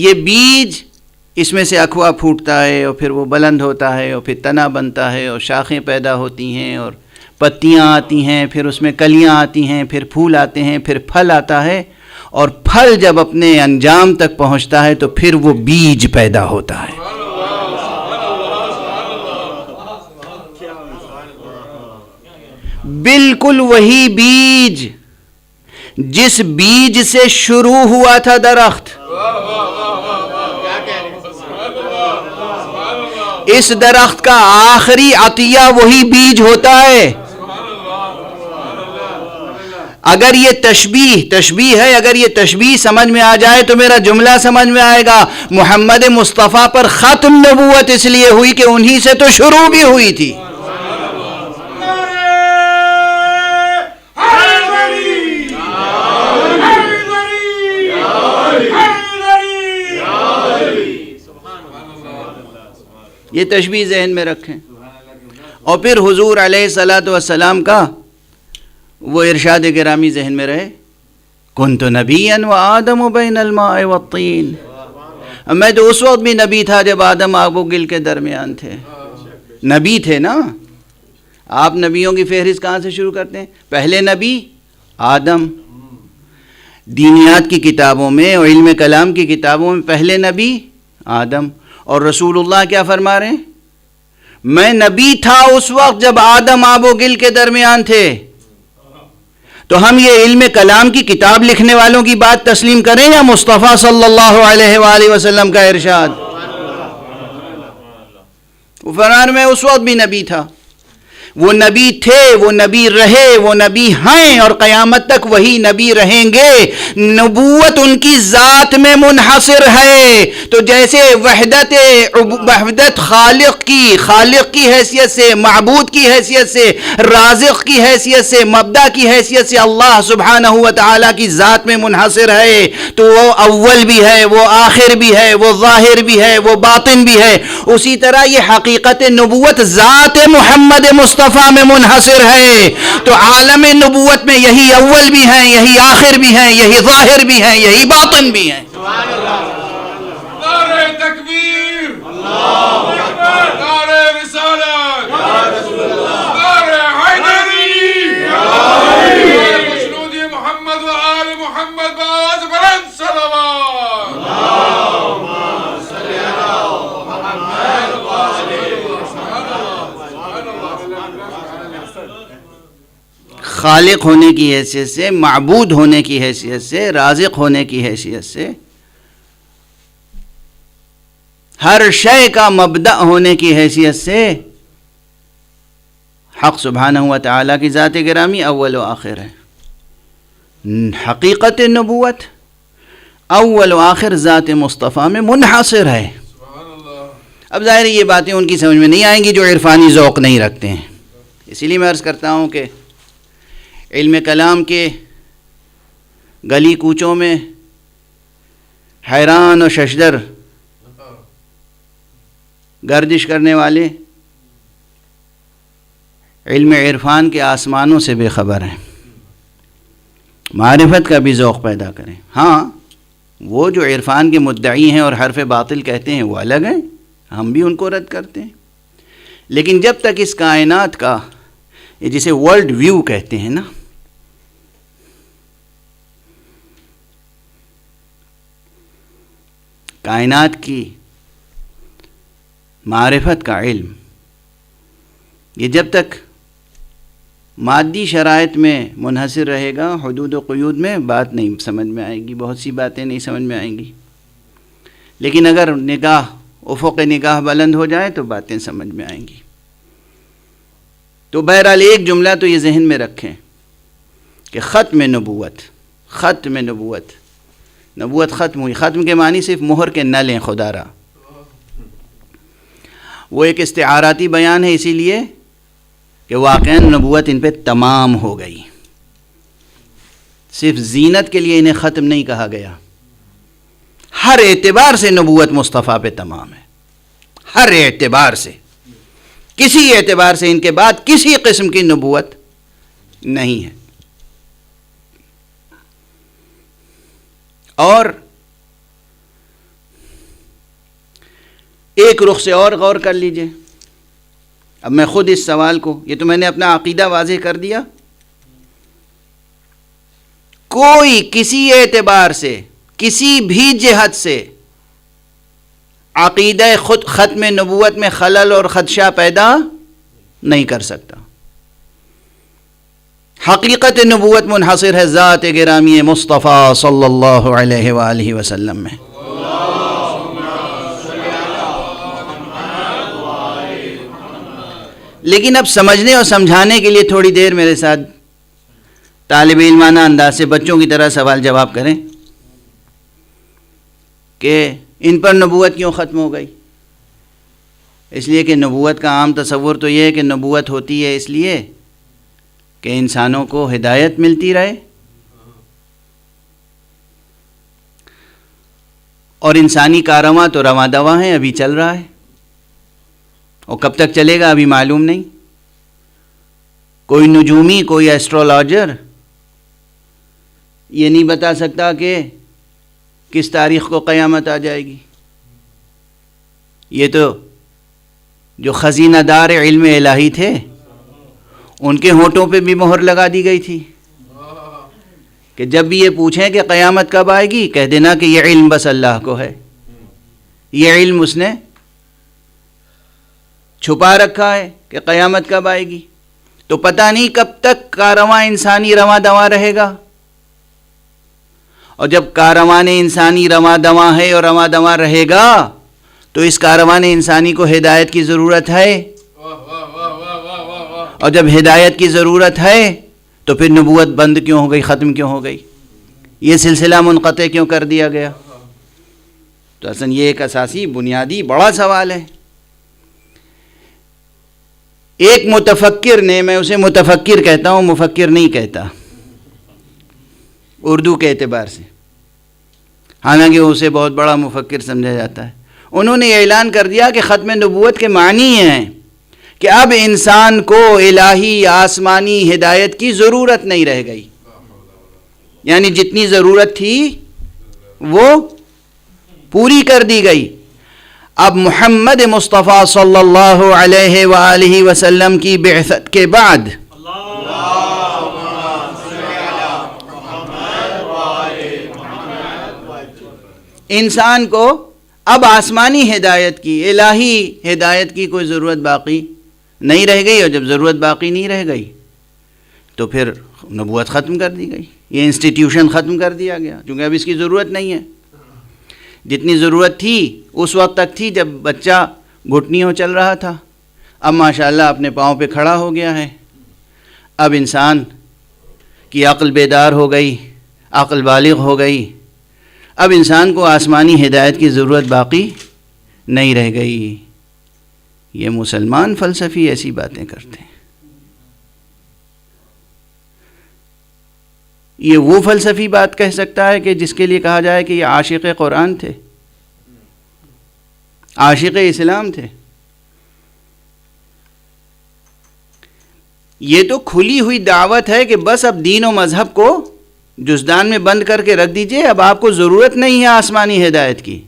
یہ بیج، اس میں سے اخوا پھوٹتا ہے اور پھر وہ بلند ہوتا ہے اور پھر تنا بنتا ہے اور شاخیں پیدا ہوتی ہیں اور پتیاں آتی ہیں، پھر اس میں کلیاں آتی ہیں، پھر پھول آتے ہیں، پھر پھل آتا ہے، اور پھل جب اپنے انجام تک پہنچتا ہے تو پھر وہ بیج پیدا ہوتا ہے۔ بالکل وہی بیج جس بیج سے شروع ہوا تھا درخت، اس درخت کا آخری عطیہ وہی بیج ہوتا ہے۔ اگر یہ تشبیہ ہے، اگر یہ تشبیہ سمجھ میں آ جائے تو میرا جملہ سمجھ میں آئے گا۔ محمد مصطفیٰ پر ختم نبوت اس لیے ہوئی کہ انہی سے تو شروع بھی ہوئی تھی۔ یہ تشبیہ ذہن میں رکھیں، اور پھر حضور علیہ الصلاۃ والسلام کا وہ ارشاد گرامی ذہن میں رہے، کنت نبیا وآدم بین الماء والطین، میں تو اس وقت بھی نبی تھا جب آدم آگ و گل کے درمیان تھے۔ نبی تھے نا، آپ نبیوں کی فہرست کہاں سے شروع کرتے ہیں؟ پہلے نبی آدم، دینیات کی کتابوں میں اور علم کلام کی کتابوں میں پہلے نبی آدم، اور رسول اللہ کیا فرما رہے ہیں؟ میں نبی تھا اس وقت جب آدم آب و گل کے درمیان تھے۔ تو ہم یہ علم کلام کی کتاب لکھنے والوں کی بات تسلیم کریں یا مصطفیٰ صلی اللہ علیہ وآلہ وسلم کا ارشاد؟ وہ فرمان میں اس وقت بھی نبی تھا، وہ نبی تھے، وہ نبی رہے، وہ نبی ہیں، اور قیامت تک وہی نبی رہیں گے۔ نبوت ان کی ذات میں منحصر ہے، تو جیسے وحدت خالق کی حیثیت سے، معبود کی حیثیت سے، رازق کی حیثیت سے، مبدأ کی حیثیت سے اللہ سبحانہ و تعالیٰ کی ذات میں منحصر ہے، تو وہ اول بھی ہے، وہ آخر بھی ہے، وہ ظاہر بھی ہے، وہ باطن بھی ہے۔ اسی طرح یہ حقیقت نبوت ذات محمد مصطفیٰ میں منحصر ہے، تو عالم نبوت میں یہی اول بھی ہیں، یہی آخر بھی ہیں، یہی ظاہر بھی ہیں، یہی باطن بھی ہیں۔ نعرہ تکبیر، اللہ اکبر، نعرہ رسالت، نعرہ حیدری، نعرہ مشنود محمد و آل محمد، باز بلند صلوات، اللہم صلی علی محمد و آل خالق ہونے کی حیثیت سے، معبود ہونے کی حیثیت سے، رازق ہونے کی حیثیت سے، ہر شے کا مبدأ ہونے کی حیثیت سے حق سبحانہ و تعالیٰ کی ذات گرامی اول و آخر ہے۔ حقیقت نبوت اول و آخر ذات مصطفیٰ میں منحصر ہے۔ اب ظاہر ہے یہ باتیں ان کی سمجھ میں نہیں آئیں گی جو عرفانی ذوق نہیں رکھتے ہیں. اسی لیے میں عرض کرتا ہوں کہ علم کلام کے گلی کوچوں میں حیران و ششدر گردش کرنے والے علم عرفان کے آسمانوں سے بے خبر ہیں. معرفت کا بھی ذوق پیدا کریں. ہاں وہ جو عرفان کے مدعی ہیں اور حرف باطل کہتے ہیں وہ الگ ہیں، ہم بھی ان کو رد کرتے ہیں، لیکن جب تک اس کائنات کا جسے ورلڈ ویو کہتے ہیں نا، کائنات کی معرفت کا علم، یہ جب تک مادی شرائط میں منحصر رہے گا، حدود و قیود میں، بات نہیں سمجھ میں آئے گی، بہت سی باتیں نہیں سمجھ میں آئیں گی. لیکن اگر نگاہ افق نگاہ بلند ہو جائے تو باتیں سمجھ میں آئیں گی. تو بہرحال ایک جملہ تو یہ ذہن میں رکھیں کہ ختم نبوت ختم ہوئی. ختم کے معنی صرف مہر کے نہ لیں خدا را، وہ ایک استعاراتی بیان ہے، اسی لیے کہ واقعاً نبوت ان پہ تمام ہو گئی. صرف زینت کے لیے انہیں ختم نہیں کہا گیا، ہر اعتبار سے نبوت مصطفیٰ پہ تمام ہے، ہر اعتبار سے. کسی اعتبار سے ان کے بعد کسی قسم کی نبوت نہیں ہے. اور ایک رخ سے اور غور کر لیجئے. اب میں خود اس سوال کو، یہ تو میں نے اپنا عقیدہ واضح کر دیا، کوئی کسی اعتبار سے کسی بھی جہت سے عقیدہ خود ختم نبوت میں خلل اور خدشہ پیدا نہیں کر سکتا. حقیقت نبوت منحصر ہے ذات گرامی مصطفیٰ صلی اللہ علیہ وآلہ وسلم میں. لیکن اب سمجھنے اور سمجھانے کے لیے تھوڑی دیر میرے ساتھ طالب علمانہ انداز سے بچوں کی طرح سوال جواب کریں کہ ان پر نبوت کیوں ختم ہو گئی. اس لیے کہ نبوت کا عام تصور تو یہ ہے کہ نبوت ہوتی ہے اس لیے کہ انسانوں کو ہدایت ملتی رہے، اور انسانی کارواں تو رواں دواں ہیں، ابھی چل رہا ہے، اور کب تک چلے گا ابھی معلوم نہیں. کوئی نجومی، کوئی ایسٹرولوجر یہ نہیں بتا سکتا کہ کس تاریخ کو قیامت آ جائے گی. یہ تو جو خزینہ دار علم الہی تھے ان کے ہونٹوں پہ بھی مہر لگا دی گئی تھی کہ جب بھی یہ پوچھیں کہ قیامت کب آئے گی، کہہ دینا کہ یہ علم بس اللہ کو ہے، یہ علم اس نے چھپا رکھا ہے کہ قیامت کب آئے گی. تو پتہ نہیں کب تک کارواں انسانی رواں دواں رہے گا. اور جب کارواں انسانی رواں دواں ہے اور رواں دواں رہے گا تو اس کارواں انسانی کو ہدایت کی ضرورت ہے. اور جب ہدایت کی ضرورت ہے تو پھر نبوت بند کیوں ہو گئی، ختم کیوں ہو گئی، یہ سلسلہ منقطع کیوں کر دیا گیا؟ تو اصل یہ ایک اساسی بنیادی بڑا سوال ہے. ایک متفکر نے، میں اسے متفکر کہتا ہوں، مفکر نہیں کہتا اردو کے اعتبار سے، حالانکہ اسے بہت بڑا مفکر سمجھا جاتا ہے، انہوں نے یہ اعلان کر دیا کہ ختم نبوت کے معنی ہیں کہ اب انسان کو الہی آسمانی ہدایت کی ضرورت نہیں رہ گئی. یعنی جتنی ضرورت تھی وہ پوری کر دی گئی. اب محمد مصطفیٰ صلی اللہ علیہ وآلہ وسلم کی بعثت کے بعد انسان کو اب آسمانی ہدایت کی، الہی ہدایت کی کوئی ضرورت باقی نہیں رہ گئی. اور جب ضرورت باقی نہیں رہ گئی تو پھر نبوت ختم کر دی گئی، یہ انسٹیٹیوشن ختم کر دیا گیا، کیونکہ اب اس کی ضرورت نہیں ہے. جتنی ضرورت تھی اس وقت تک تھی جب بچہ گھٹنیوں چل رہا تھا، اب ماشاءاللہ اپنے پاؤں پہ کھڑا ہو گیا ہے. اب انسان کی عقل بیدار ہو گئی، عقل بالغ ہو گئی، اب انسان کو آسمانی ہدایت کی ضرورت باقی نہیں رہ گئی. یہ مسلمان فلسفی ایسی باتیں کرتے ہیں. یہ وہ فلسفی بات کہہ سکتا ہے کہ جس کے لیے کہا جائے کہ یہ عاشق قرآن تھے، عاشق اسلام تھے؟ یہ تو کھلی ہوئی دعوت ہے کہ بس اب دین و مذہب کو جزدان میں بند کر کے رکھ دیجئے، اب آپ کو ضرورت نہیں ہے آسمانی ہدایت کی.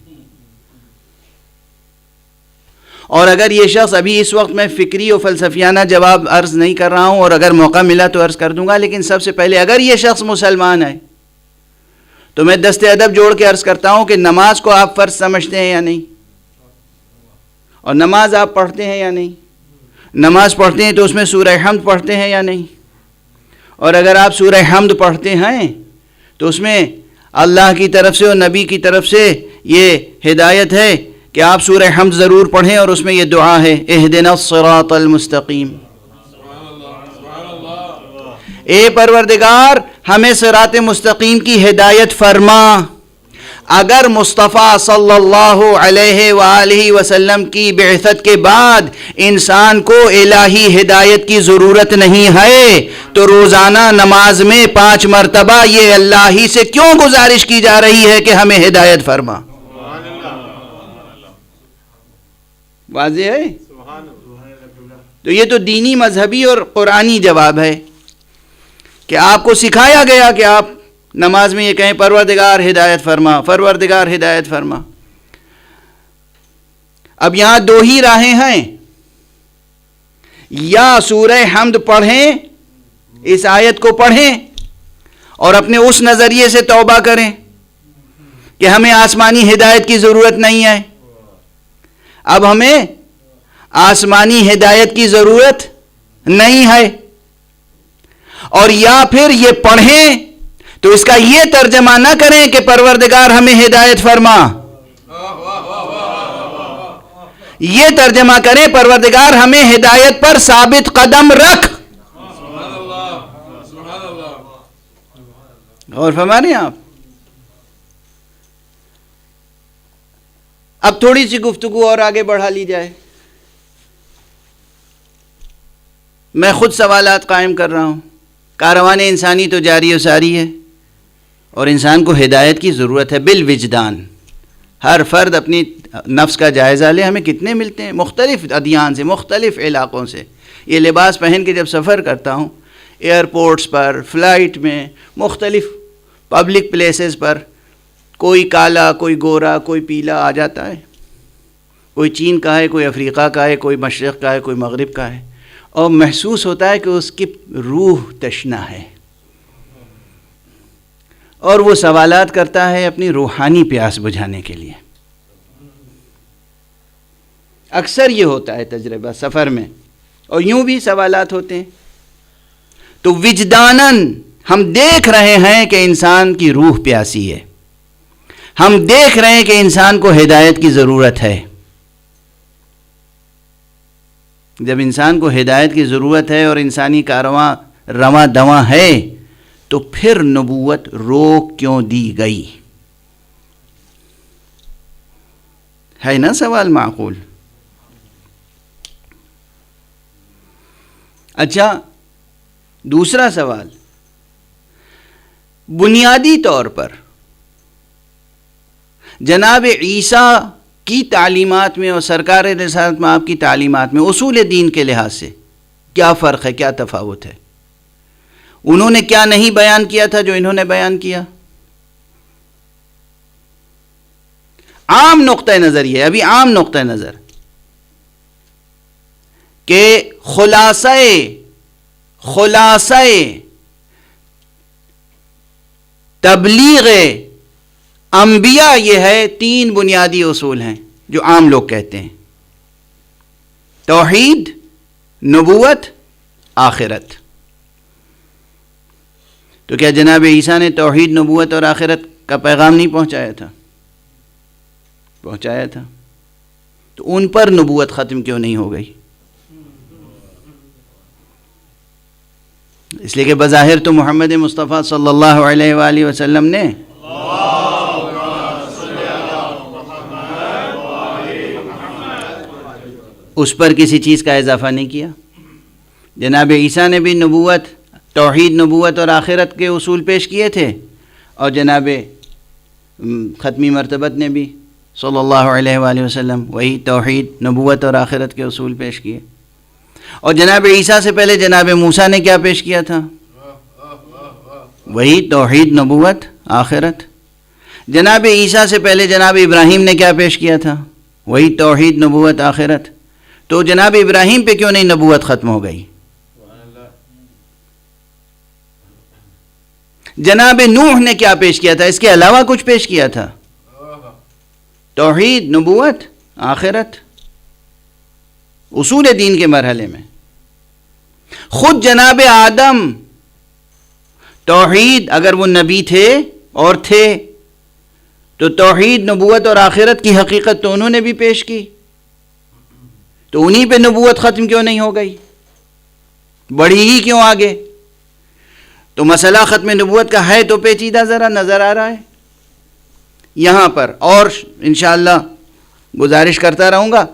اور اگر یہ شخص ابھی اس وقت میں فکری و فلسفیانہ جواب عرض نہیں کر رہا ہوں، اور اگر موقع ملا تو عرض کر دوں گا، لیکن سب سے پہلے اگر یہ شخص مسلمان ہے تو میں دست ادب جوڑ کے عرض کرتا ہوں کہ نماز کو آپ فرض سمجھتے ہیں یا نہیں؟ اور نماز آپ پڑھتے ہیں یا نہیں؟ نماز پڑھتے ہیں تو اس میں سورہ حمد پڑھتے ہیں یا نہیں؟ اور اگر آپ سورہ حمد پڑھتے ہیں تو اس میں اللہ کی طرف سے اور نبی کی طرف سے یہ ہدایت ہے کہ آپ سورہ حمد ضرور پڑھیں، اور اس میں یہ دعا ہے اہدنا الصراط المستقیم، اے پروردگار ہمیں صراط مستقیم کی ہدایت فرما. اگر مصطفیٰ صلی اللہ علیہ وآلہ وسلم کی بعثت کے بعد انسان کو الہی ہدایت کی ضرورت نہیں ہے تو روزانہ نماز میں 5 مرتبہ یہ اللہ ہی سے کیوں گزارش کی جا رہی ہے کہ ہمیں ہدایت فرما؟ واضح ہے؟ تو یہ تو دینی مذہبی اور قرآنی جواب ہے کہ آپ کو سکھایا گیا کہ آپ نماز میں یہ کہیں پروردگار ہدایت فرما، پروردگار ہدایت فرما. اب یہاں 2 ہی راہیں ہیں، یا سورہ حمد پڑھیں، اس آیت کو پڑھیں اور اپنے اس نظریے سے توبہ کریں کہ ہمیں آسمانی ہدایت کی ضرورت نہیں ہے، اب ہمیں آسمانی ہدایت کی ضرورت نہیں ہے. اور یا پھر یہ پڑھیں تو اس کا یہ ترجمہ نہ کریں کہ پروردگار ہمیں ہدایت فرما، یہ ترجمہ کریں پروردگار ہمیں ہدایت پر ثابت قدم رکھ. اور فرما رہے ہیں آپ. اب تھوڑی سی گفتگو اور آگے بڑھا لی جائے. میں خود سوالات قائم کر رہا ہوں. کاروان انسانی تو جاری و ساری ہے، اور انسان کو ہدایت کی ضرورت ہے بالوجدان. ہر فرد اپنی نفس کا جائزہ لے. ہمیں کتنے ملتے ہیں مختلف ادیان سے، مختلف علاقوں سے. یہ لباس پہن کے جب سفر کرتا ہوں ایئرپورٹس پر، فلائٹ میں، مختلف پبلک پلیسز پر، کوئی کالا، کوئی گورا، کوئی پیلا آ جاتا ہے. کوئی چین کا ہے، کوئی افریقہ کا ہے، کوئی مشرق کا ہے، کوئی مغرب کا ہے، اور محسوس ہوتا ہے کہ اس کی روح تشنا ہے، اور وہ سوالات کرتا ہے اپنی روحانی پیاس بجھانے کے لیے. اکثر یہ ہوتا ہے تجربہ سفر میں، اور یوں بھی سوالات ہوتے ہیں. تو وجداناً ہم دیکھ رہے ہیں کہ انسان کی روح پیاسی ہے، ہم دیکھ رہے ہیں کہ انسان کو ہدایت کی ضرورت ہے. جب انسان کو ہدایت کی ضرورت ہے اور انسانی کارواں رواں دواں ہے تو پھر نبوت روک کیوں دی گئی؟ ہے نا سوال معقول؟ اچھا، دوسرا سوال، بنیادی طور پر جناب عیسیٰ کی تعلیمات میں اور سرکار رسالت میں آپ کی تعلیمات میں اصول دین کے لحاظ سے کیا فرق ہے، کیا تفاوت ہے؟ انہوں نے کیا نہیں بیان کیا تھا جو انہوں نے بیان کیا؟ عام نقطہ نظر یہ ہے، ابھی عام نقطہ نظر کہ خلاصہ تبلیغ انبیاء یہ ہے، 3 بنیادی اصول ہیں جو عام لوگ کہتے ہیں: توحید، نبوت، آخرت. تو کیا جناب عیسیٰ نے توحید، نبوت اور آخرت کا پیغام نہیں پہنچایا تھا؟ پہنچایا تھا. تو ان پر نبوت ختم کیوں نہیں ہو گئی؟ اس لیے کہ بظاہر تو محمد مصطفیٰ صلی اللہ علیہ وآلہ وسلم نے اس پر کسی چیز کا اضافہ نہیں کیا. جناب عیسیٰ نے بھی نبوت، توحید، نبوت اور آخرت کے اصول پیش کیے تھے، اور جناب ختمی مرتبت نے بھی صلی اللہ علیہ وآلہ وسلم وہی توحید، نبوت اور آخرت کے اصول پیش کیے. اور جناب عیسیٰ سے پہلے جناب موسیٰ نے کیا پیش کیا تھا؟ وہی توحید، نبوت، آخرت. جناب عیسیٰ سے پہلے جناب ابراہیم نے کیا پیش کیا تھا؟ وہی توحید، نبوت، آخرت. تو جناب ابراہیم پہ کیوں نہیں نبوت ختم ہو گئی؟ جناب نوح نے کیا پیش کیا تھا؟ اس کے علاوہ کچھ پیش کیا تھا؟ توحید، نبوت، آخرت، اصول دین کے مرحلے میں. خود جناب آدم توحید، اگر وہ نبی تھے اور تھے تو توحید، نبوت اور آخرت کی حقیقت تو انہوں نے بھی پیش کی، تو انہی پہ نبوت ختم کیوں نہیں ہو گئی؟ بڑھی ہی کیوں آگے؟ تو مسئلہ ختم نبوت کا ہے تو پیچیدہ ذرا نظر آ رہا ہے یہاں پر، اور انشاءاللہ گزارش کرتا رہوں گا.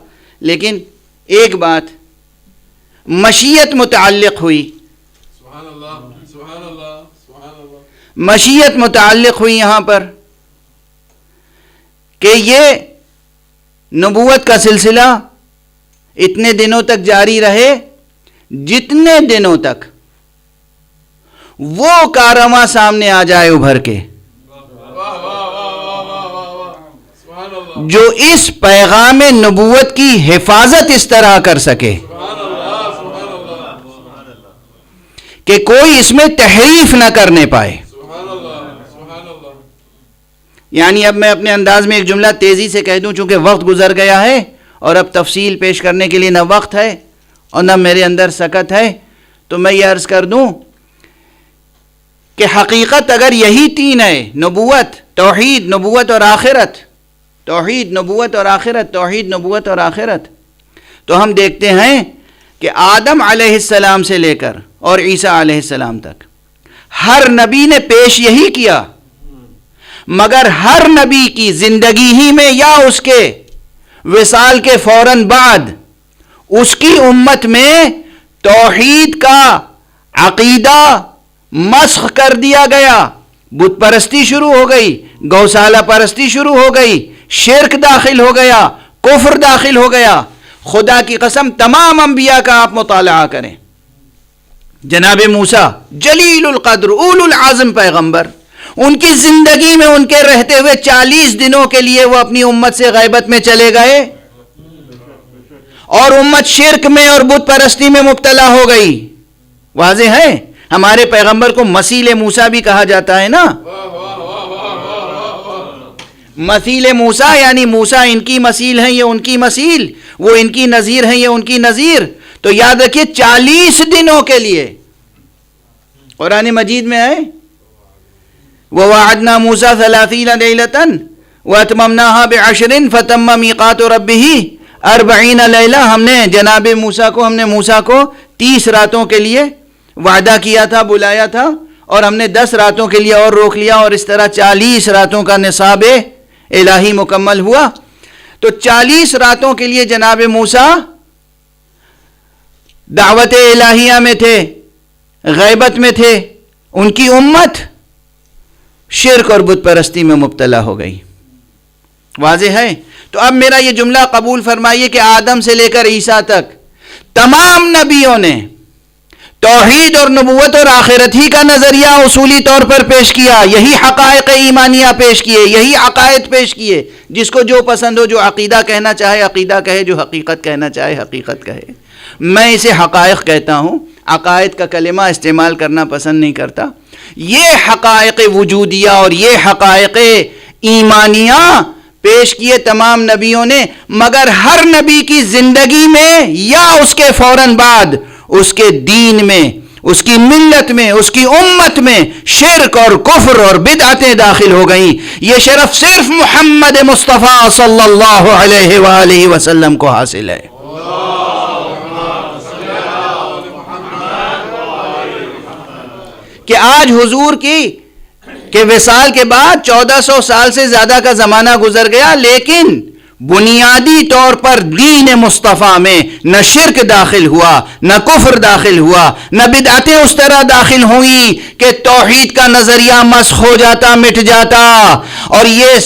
لیکن ایک بات مشیت متعلق ہوئی، سبحان اللہ، سبحان اللہ، سبحان اللہ. مشیت متعلق ہوئی یہاں پر کہ یہ نبوت کا سلسلہ اتنے دنوں تک جاری رہے جتنے دنوں تک وہ کارواں سامنے آ جائے ابھر کے جو اس پیغام نبوت کی حفاظت اس طرح کر سکے کہ کوئی اس میں تحریف نہ کرنے پائے. یعنی اب میں اپنے انداز میں ایک جملہ تیزی سے کہہ دوں، چونکہ وقت گزر گیا ہے اور اب تفصیل پیش کرنے کے لیے نہ وقت ہے اور نہ میرے اندر سکت ہے، تو میں یہ عرض کر دوں کہ حقیقت اگر یہی تین ہے، نبوت، توحید، نبوت اور آخرت، توحید، نبوت اور آخرت، توحید، نبوت اور آخرت، تو ہم دیکھتے ہیں کہ آدم علیہ السلام سے لے کر اور عیسیٰ علیہ السلام تک ہر نبی نے پیش یہی کیا، مگر ہر نبی کی زندگی ہی میں یا اس کے وصال کے فوراً بعد اس کی امت میں توحید کا عقیدہ مسخ کر دیا گیا، بت پرستی شروع ہو گئی، گوسالہ پرستی شروع ہو گئی، شرک داخل ہو گیا، کفر داخل ہو گیا. خدا کی قسم تمام انبیاء کا آپ مطالعہ کریں، جناب موسیٰ جلیل القدر اول العزم پیغمبر، ان کی زندگی میں ان کے رہتے ہوئے 40 دنوں کے لیے وہ اپنی امت سے غیبت میں چلے گئے اور امت شرک میں اور بت پرستی میں مبتلا ہو گئی. واضح ہے ہمارے پیغمبر کو مسیل موسیٰ بھی کہا جاتا ہے نا. مسیل موسیٰ یعنی موسیٰ ان کی مسیل ہیں، یہ ان کی مسیل، وہ ان کی نظیر ہیں، یہ ان کی نظیر. تو یاد رکھیے 40 دنوں کے لیے قرآن مجید میں ہے وَوَعَدْنَا مُوسَىٰ 30 لَيْلَةً وَأَتْمَمْنَاهَا بِعَشْرٍ فَتَمَّ مِيقَاتُ رَبِّهِ 40 لیلہ. ہم نے جناب موسیٰ کو 30 راتوں کے لیے وعدہ کیا تھا، بلایا تھا، اور ہم نے 10 راتوں کے لیے اور روک لیا، اور اس طرح 40 راتوں کا نصاب الہی مکمل ہوا. تو 40 راتوں کے لیے جناب موسیٰ دعوت الہیہ میں تھے، غیبت میں تھے، ان کی امت شرک اور بت پرستی میں مبتلا ہو گئی. واضح ہے؟ تو اب میرا یہ جملہ قبول فرمائیے کہ آدم سے لے کر عیسیٰ تک تمام نبیوں نے توحید اور نبوت اور آخرت ہی کا نظریہ اصولی طور پر پیش کیا، یہی حقائق ایمانیہ پیش کیے، یہی عقائد پیش کیے. جس کو جو پسند ہو، جو عقیدہ کہنا چاہے عقیدہ کہے، جو حقیقت کہنا چاہے حقیقت کہے. میں اسے حقائق کہتا ہوں، عقائد کا کلمہ استعمال کرنا پسند نہیں کرتا. یہ حقائق وجودیہ اور یہ حقائق ایمانیہ پیش کیے تمام نبیوں نے، مگر ہر نبی کی زندگی میں یا اس کے فوراً بعد اس کے دین میں، اس کی ملت میں، اس کی امت میں شرک اور کفر اور بدعتیں داخل ہو گئیں. یہ شرف صرف محمد مصطفیٰ صلی اللہ علیہ وآلہ وسلم کو حاصل ہے. کہ آج حضور کے وصال کے بعد 1400 سال سے زیادہ کا زمانہ گزر گیا، لیکن بنیادی طور پر دین مصطفیٰ میں نہ شرک داخل ہوا، نہ کفر داخل ہوا، نہ بدعتیں اس طرح داخل ہوئیں کہ توحید کا نظریہ مسخ ہو جاتا، مٹ جاتا. اور یہ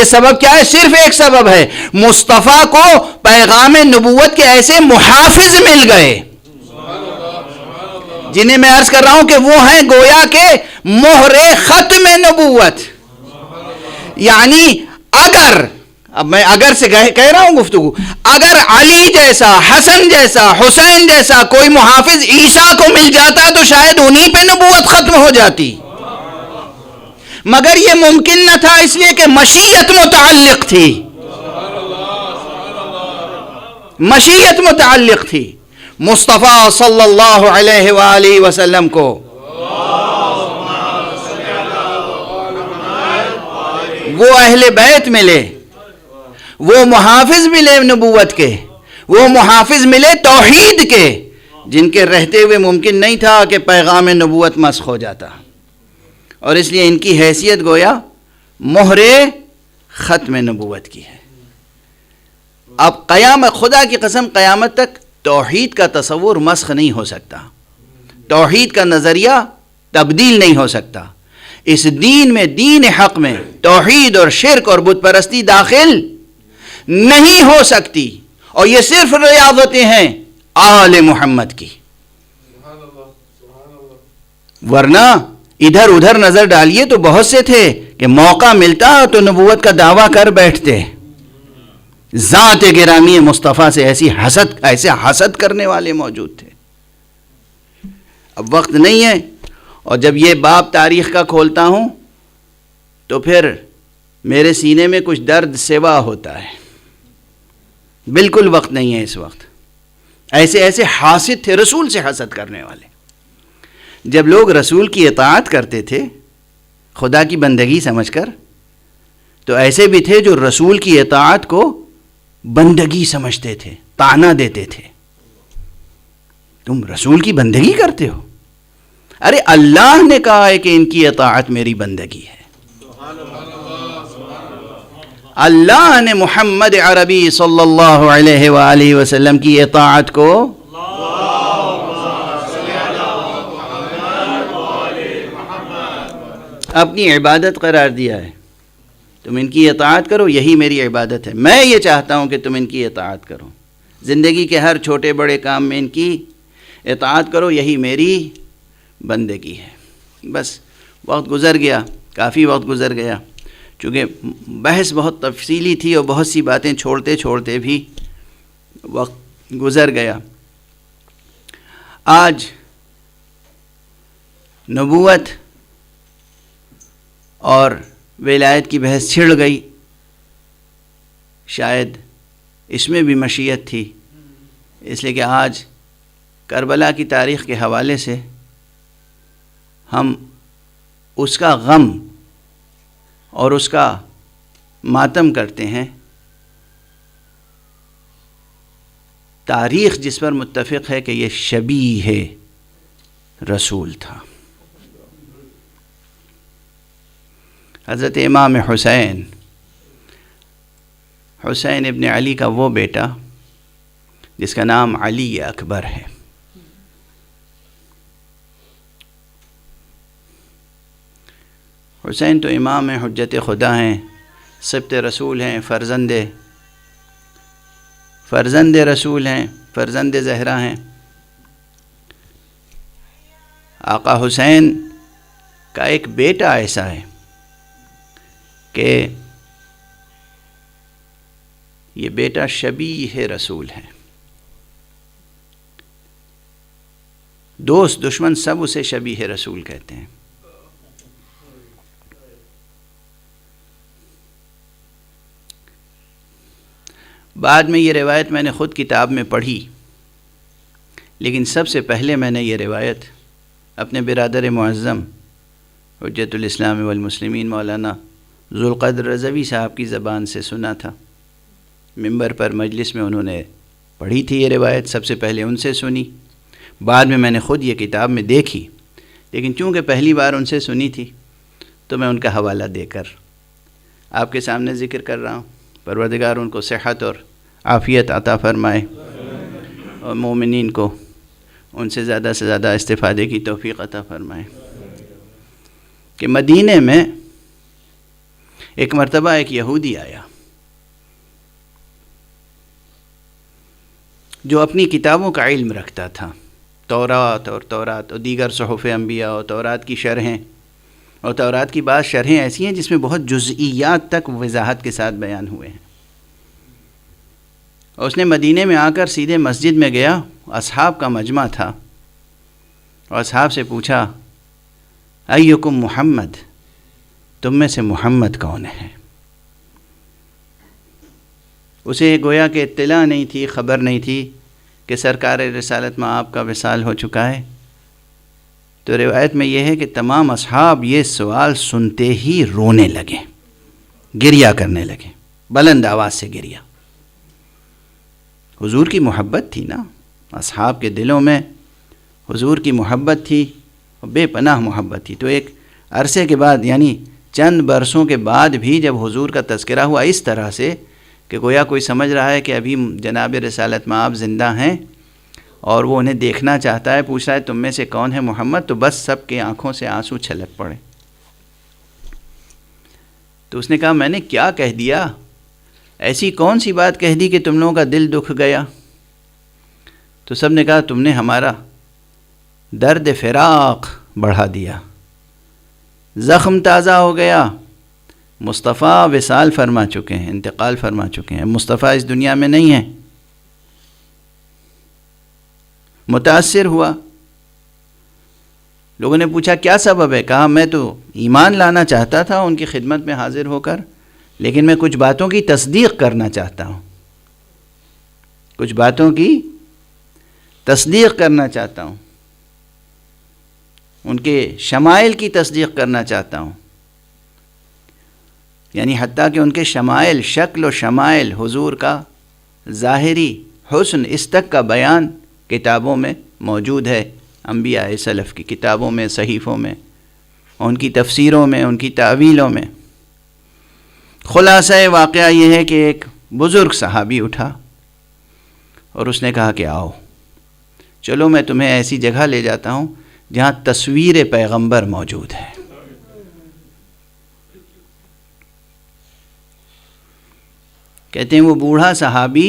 سبب کیا ہے؟ صرف ایک سبب ہے، مصطفیٰ کو پیغام نبوت کے ایسے محافظ مل گئے جنہیں میں عرض کر رہا ہوں کہ وہ ہیں گویا کہ مہر ختم نبوت. یعنی اب میں اگر سے کہہ رہا ہوں گفتگو، اگر علی جیسا، حسن جیسا، حسین جیسا کوئی محافظ عیسیٰ کو مل جاتا تو شاید انہی پہ نبوت ختم ہو جاتی، مگر یہ ممکن نہ تھا، اس لیے کہ مشیت متعلق تھی. مشیت متعلق تھی. مصطفیٰ صلی اللہ علیہ وآلہ وسلم کو وہ اہل بیت ملے، وہ محافظ ملے نبوت کے، وہ محافظ ملے توحید کے، جن کے رہتے ہوئے ممکن نہیں تھا کہ پیغام نبوت مسخ ہو جاتا. اور اس لیے ان کی حیثیت گویا مہر ختم نبوت کی ہے. اب قیامت، خدا کی قسم قیامت تک توحید کا تصور مسخ نہیں ہو سکتا، توحید کا نظریہ تبدیل نہیں ہو سکتا. اس دین میں، دین حق میں توحید اور شرک اور بت پرستی داخل نہیں ہو سکتی. اور یہ صرف ریاضتیں ہیں آل محمد کی، ورنہ ادھر ادھر نظر ڈالیے تو بہت سے تھے کہ موقع ملتا تو نبوت کا دعویٰ کر بیٹھتے. ذات گرامی مصطفیٰ سے ایسے حسد کرنے والے موجود تھے. اب وقت نہیں ہے، اور جب یہ باب تاریخ کا کھولتا ہوں تو پھر میرے سینے میں کچھ درد سوا ہوتا ہے. بالکل وقت نہیں ہے اس وقت. ایسے حاسد تھے رسول سے حسد کرنے والے. جب لوگ رسول کی اطاعت کرتے تھے خدا کی بندگی سمجھ کر، تو ایسے بھی تھے جو رسول کی اطاعت کو بندگی سمجھتے تھے، طعنہ دیتے تھے. تم رسول کی بندگی کرتے ہو؟ ارے اللہ نے کہا ہے کہ ان کی اطاعت میری بندگی ہے. اللہ نے محمد عربی صلی اللہ علیہ وآلہ وسلم کی اطاعت کو اپنی عبادت قرار دیا ہے. تم ان کی اطاعت کرو، یہی میری عبادت ہے. میں یہ چاہتا ہوں کہ تم ان کی اطاعت کرو، زندگی کے ہر چھوٹے بڑے کام میں ان کی اطاعت کرو، یہی میری بندگی ہے. بس وقت گزر گیا، کافی وقت گزر گیا، چونکہ بحث بہت تفصیلی تھی اور بہت سی باتیں چھوڑتے چھوڑتے بھی وقت گزر گیا. آج نبوت اور ولایت کی بحث چھڑ گئی. شاید اس میں بھی مشیت تھی، اس لیے کہ آج کربلا کی تاریخ کے حوالے سے ہم اس کا غم اور اس کا ماتم کرتے ہیں. تاریخ جس پر متفق ہے کہ یہ شبیہ رسول تھا. حضرت امام حسین ابن علی کا وہ بیٹا جس کا نام علی اکبر ہے. حسین تو امام ہیں، حجت خدا ہیں، سبط رسول ہیں، فرزند رسول ہیں، فرزند زہرا ہیں. آقا حسین کا ایک بیٹا ایسا ہے کہ یہ بیٹا شبیہ رسول ہے. دوست دشمن سب اسے شبیہ رسول کہتے ہیں. بعد میں یہ روایت میں نے خود کتاب میں پڑھی، لیکن سب سے پہلے میں نے یہ روایت اپنے برادر معظم حجت الاسلام والمسلمین مولانا ذوالقدر رضوی صاحب کی زبان سے سنا تھا. ممبر پر مجلس میں انہوں نے پڑھی تھی یہ روایت، سب سے پہلے ان سے سنی. بعد میں نے خود یہ کتاب میں دیکھی، لیکن چونکہ پہلی بار ان سے سنی تھی تو میں ان کا حوالہ دے کر آپ کے سامنے ذکر کر رہا ہوں پروردگار ان کو صحت اور عافیت عطا فرمائے اور مومنین کو ان سے زیادہ استفادے کی توفیق عطا فرمائے۔ کہ مدینے میں ایک مرتبہ ایک یہودی آیا جو اپنی کتابوں کا علم رکھتا تھا، تورات اور دیگر صحف انبیاء اور تورات کی شرحیں، اور تورات کی بعض شرحیں ایسی ہیں جس میں بہت جزئیات تک وضاحت کے ساتھ بیان ہوئے ہیں۔ اور اس نے مدینے میں آ کر سیدھے مسجد میں گیا، اصحاب کا مجمع تھا، اور اصحاب سے پوچھا ایکم محمد، تم میں سے محمد کون ہے؟ اسے گویا کہ اطلاع نہیں تھی، خبر نہیں تھی کہ سرکار رسالت میں آپ کا وصال ہو چکا ہے۔ تو روایت میں یہ ہے کہ تمام اصحاب یہ سوال سنتے ہی رونے لگے، گریہ کرنے لگے، بلند آواز سے گریہ۔ حضور کی محبت تھی نا، اصحاب کے دلوں میں حضور کی محبت تھی، بے پناہ محبت تھی۔ تو ایک عرصے کے بعد، یعنی چند برسوں کے بعد بھی جب حضور کا تذکرہ ہوا اس طرح سے کہ گویا کوئی سمجھ رہا ہے کہ ابھی جناب رسالت میں آپ زندہ ہیں اور وہ انہیں دیکھنا چاہتا ہے، پوچھ رہا ہے تم میں سے کون ہے محمد، تو بس سب کے آنکھوں سے آنسو چھلک پڑے۔ تو اس نے کہا میں نے کیا کہہ دیا، ایسی کون سی بات کہہ دی کہ تم لوگوں کا دل دکھ گیا؟ تو سب نے کہا تم نے ہمارا درد فراق بڑھا دیا، زخم تازہ ہو گیا، مصطفیٰ وصال فرما چکے ہیں، انتقال فرما چکے ہیں، مصطفیٰ اس دنیا میں نہیں ہیں۔ متاثر ہوا، لوگوں نے پوچھا کیا سبب ہے؟ کہا میں تو ایمان لانا چاہتا تھا ان کی خدمت میں حاضر ہو کر، لیکن میں کچھ باتوں کی تصدیق کرنا چاہتا ہوں، کچھ باتوں کی تصدیق کرنا چاہتا ہوں، ان کے شمائل کی تصدیق کرنا چاہتا ہوں، یعنی حتیٰ کہ ان کے شمائل، شکل و شمائل، حضور کا ظاہری حسن، اس تک کا بیان کتابوں میں موجود ہے، انبیاء سلف کی کتابوں میں، صحیفوں میں، ان کی تفسیروں میں، ان کی تعویلوں میں۔ خلاصہ واقعہ یہ ہے کہ ایک بزرگ صحابی اٹھا اور اس نے کہا کہ آؤ چلو میں تمہیں ایسی جگہ لے جاتا ہوں جہاں تصویر پیغمبر موجود ہے۔ کہتے ہیں وہ بوڑھا صحابی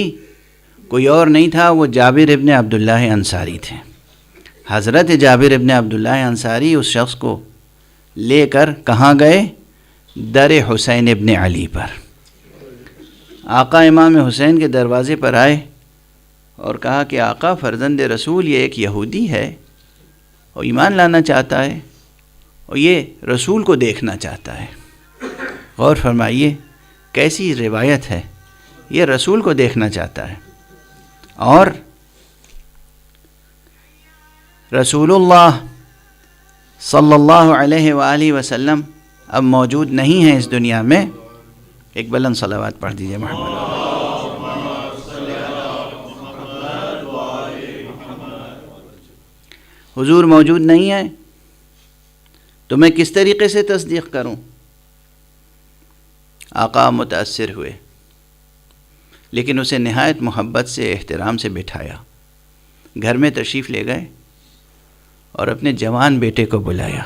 کوئی اور نہیں تھا، وہ جابر ابن عبداللہ انصاری تھے۔ حضرت جابر ابن عبداللہ انصاری اس شخص کو لے کر کہاں گئے؟ در حسین ابن علی پر۔ آقا امام حسین کے دروازے پر آئے اور کہا کہ آقا فرزند رسول یہ ایک یہودی ہے اور ایمان لانا چاہتا ہے اور یہ رسول کو دیکھنا چاہتا ہے۔ غور فرمائیے کیسی روایت ہے، یہ رسول کو دیکھنا چاہتا ہے، اور رسول اللہ صلی اللہ علیہ وآلہ وسلم اب موجود نہیں ہیں اس دنیا میں۔ ایک بلند صلوات پڑھ دیجئے محمد۔ حضور موجود نہیں ہے تو میں کس طریقے سے تصدیق کروں؟ آقا متاثر ہوئے، لیکن اسے نہایت محبت سے، احترام سے بٹھایا، گھر میں تشریف لے گئے اور اپنے جوان بیٹے کو بلایا،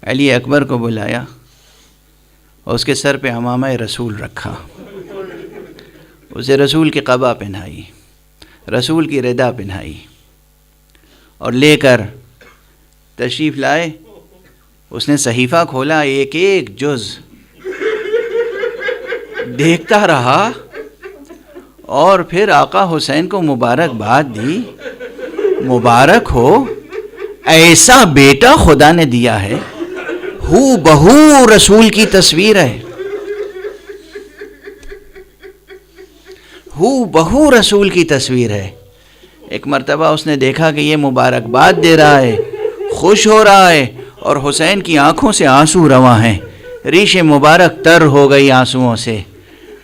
علی اکبر کو بلایا اور اس کے سر پہ عمامہ رسول رکھا، اسے رسول کی قبا پہنائی، رسول کی ردا پہنائی اور لے کر تشریف لائے۔ اس نے صحیفہ کھولا، ایک ایک جز دیکھتا رہا اور پھر آقا حسین کو مبارکباد دی، مبارک ہو، ایسا بیٹا خدا نے دیا ہے، ہو بہو رسول کی تصویر ہے، ہو بہو رسول کی تصویر ہے۔ ایک مرتبہ اس نے دیکھا کہ یہ مبارکباد دے رہا ہے، خوش ہو رہا ہے، اور حسین کی آنکھوں سے آنسو رواں ہیں، ریش مبارک تر ہو گئی آنسوؤں سے۔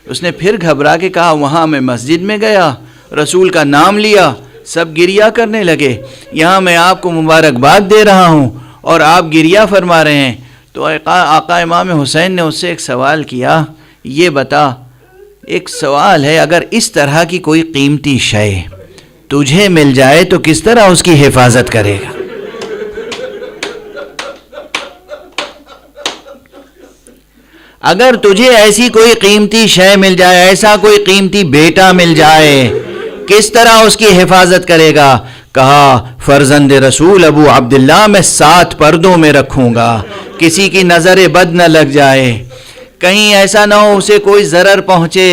اس نے پھر گھبرا کے کہا وہاں میں مسجد میں گیا، رسول کا نام لیا، سب گریہ کرنے لگے، یہاں میں آپ کو مبارکباد دے رہا ہوں اور آپ گریہ فرما رہے ہیں۔ تو آقا امام حسین نے اس سے ایک سوال کیا یہ بتا، ایک سوال ہے، اگر اس طرح کی کوئی قیمتی شے تجھے مل جائے تو کس طرح اس کی حفاظت کرے گا؟ اگر تجھے ایسی کوئی قیمتی شے مل جائے، ایسا کوئی قیمتی بیٹا مل جائے، کس طرح اس کی حفاظت کرے گا؟ کہا فرزند رسول ابو عبداللہ میں 7 پردوں میں رکھوں گا، کسی کی نظر بد نہ لگ جائے، کہیں ایسا نہ ہو اسے کوئی ضرر پہنچے۔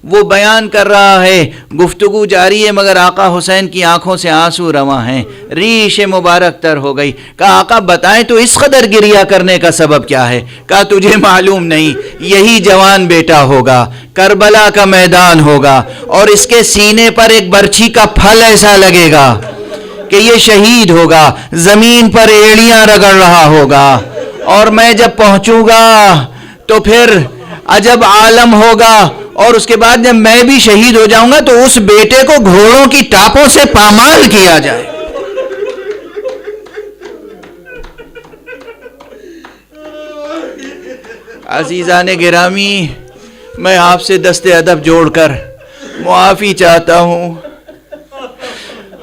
وہ بیان کر رہا ہے، گفتگو جاری ہے، مگر آقا حسین کی آنکھوں سے آنسو رواں ہیں، ریش مبارک تر ہو گئی۔ کہا آقا بتائیں تو اس قدر گریہ کرنے کا سبب کیا ہے؟ کہا تجھے معلوم نہیں، یہی جوان بیٹا ہوگا، کربلا کا میدان ہوگا، اور اس کے سینے پر ایک برچھی کا پھل ایسا لگے گا کہ یہ شہید ہوگا، زمین پر ایڑیاں رگڑ رہا ہوگا، اور میں جب پہنچوں گا تو پھر عجب عالم ہوگا، اور اس کے بعد جب میں بھی شہید ہو جاؤں گا تو اس بیٹے کو گھوڑوں کی ٹاپوں سے پامال کیا جائے۔ عزیزان گرامی، میں آپ سے دست ادب جوڑ کر معافی چاہتا ہوں،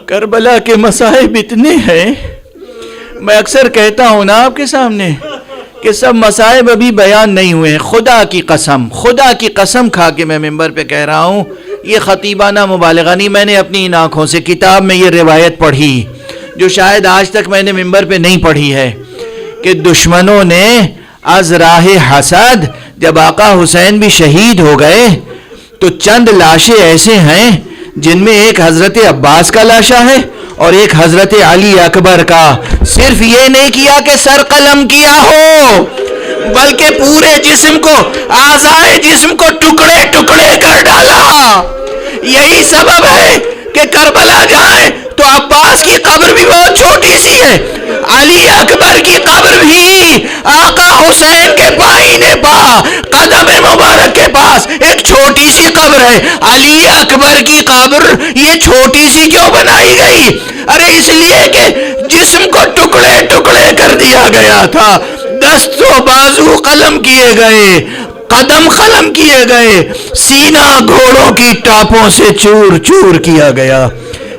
کربلا کے مصائب اتنے ہیں، میں اکثر کہتا ہوں نا آپ کے سامنے کہ سب مصائب ابھی بیان نہیں ہوئے ہیں۔ خدا کی قسم کھا کے میں ممبر پہ کہہ رہا ہوں، یہ خطیبانہ مبالغہ نہیں، میں نے اپنی ان آنکھوں سے کتاب میں یہ روایت پڑھی جو شاید آج تک میں نے ممبر پہ نہیں پڑھی ہے، کہ دشمنوں نے از راہ حسد جب آقا حسین بھی شہید ہو گئے تو چند لاشیں ایسے ہیں جن میں ایک حضرت عباس کا لاشا ہے اور ایک حضرت علی اکبر کا۔ صرف یہ نہیں کیا کہ سر قلم کیا ہو، بلکہ پورے جسم کو، اعضائے جسم کو ٹکڑے ٹکڑے کر ڈالا۔ یہی سبب ہے کہ کربلا جائیں تو عباس کی قبر بھی بہت چھوٹی سی ہے، علی اکبر کی قبر بھی آقا حسین کے پائینے پا قدم مبارک کے پاس ایک چھوٹی سی قبر ہے۔ علی اکبر کی قبر یہ چھوٹی سی کیوں بنائی گئی؟ ارے اس لیے کہ جسم کو ٹکڑے ٹکڑے کر دیا گیا تھا، دست و بازو قلم کیے گئے، قدم قلم کیے گئے، سینہ گھوڑوں کی ٹاپوں سے چور چور کیا گیا۔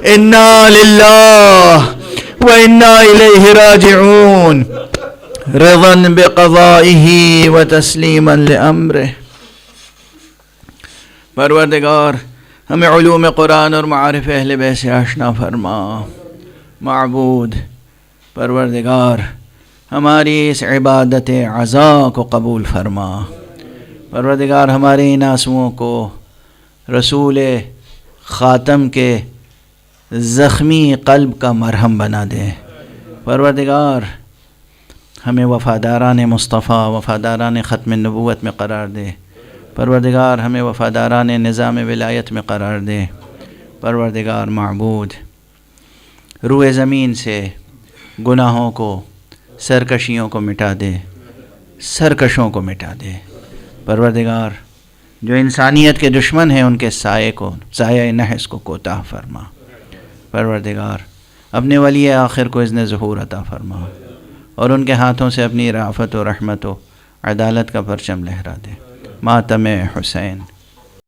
انا للہ و انا الیہ راجعون، رضا بقضائہ و تسلیما لامرہ۔ پروردگار ہمیں علوم قرآن اور معارف اہل بیت سے آشنا فرما۔ معبود پروردگار ہماری اس عبادت عزا کو قبول فرما۔ پروردگار ہمارے ان آنسوؤں کو رسول خاتم کے زخمی قلب کا مرہم بنا دے۔ پروردگار ہمیں وفاداران مصطفیٰ، وفاداران ختم نبوت میں قرار دے۔ پروردگار ہمیں وفاداران نظام ولایت میں قرار دے۔ پروردگار معبود روئے زمین سے گناہوں کو، سرکشیوں کو مٹا دے، سرکشوں کو مٹا دے۔ پروردگار جو انسانیت کے دشمن ہیں ان کے سائے کو، سایہ نحس کو کوتاہ فرما۔ پروردگار اپنے ولی آخر کو اذن ظہور عطا فرما، اور ان کے ہاتھوں سے اپنی رافت و رحمت و عدالت کا پرچم لہرا دے۔ ماتم حسین۔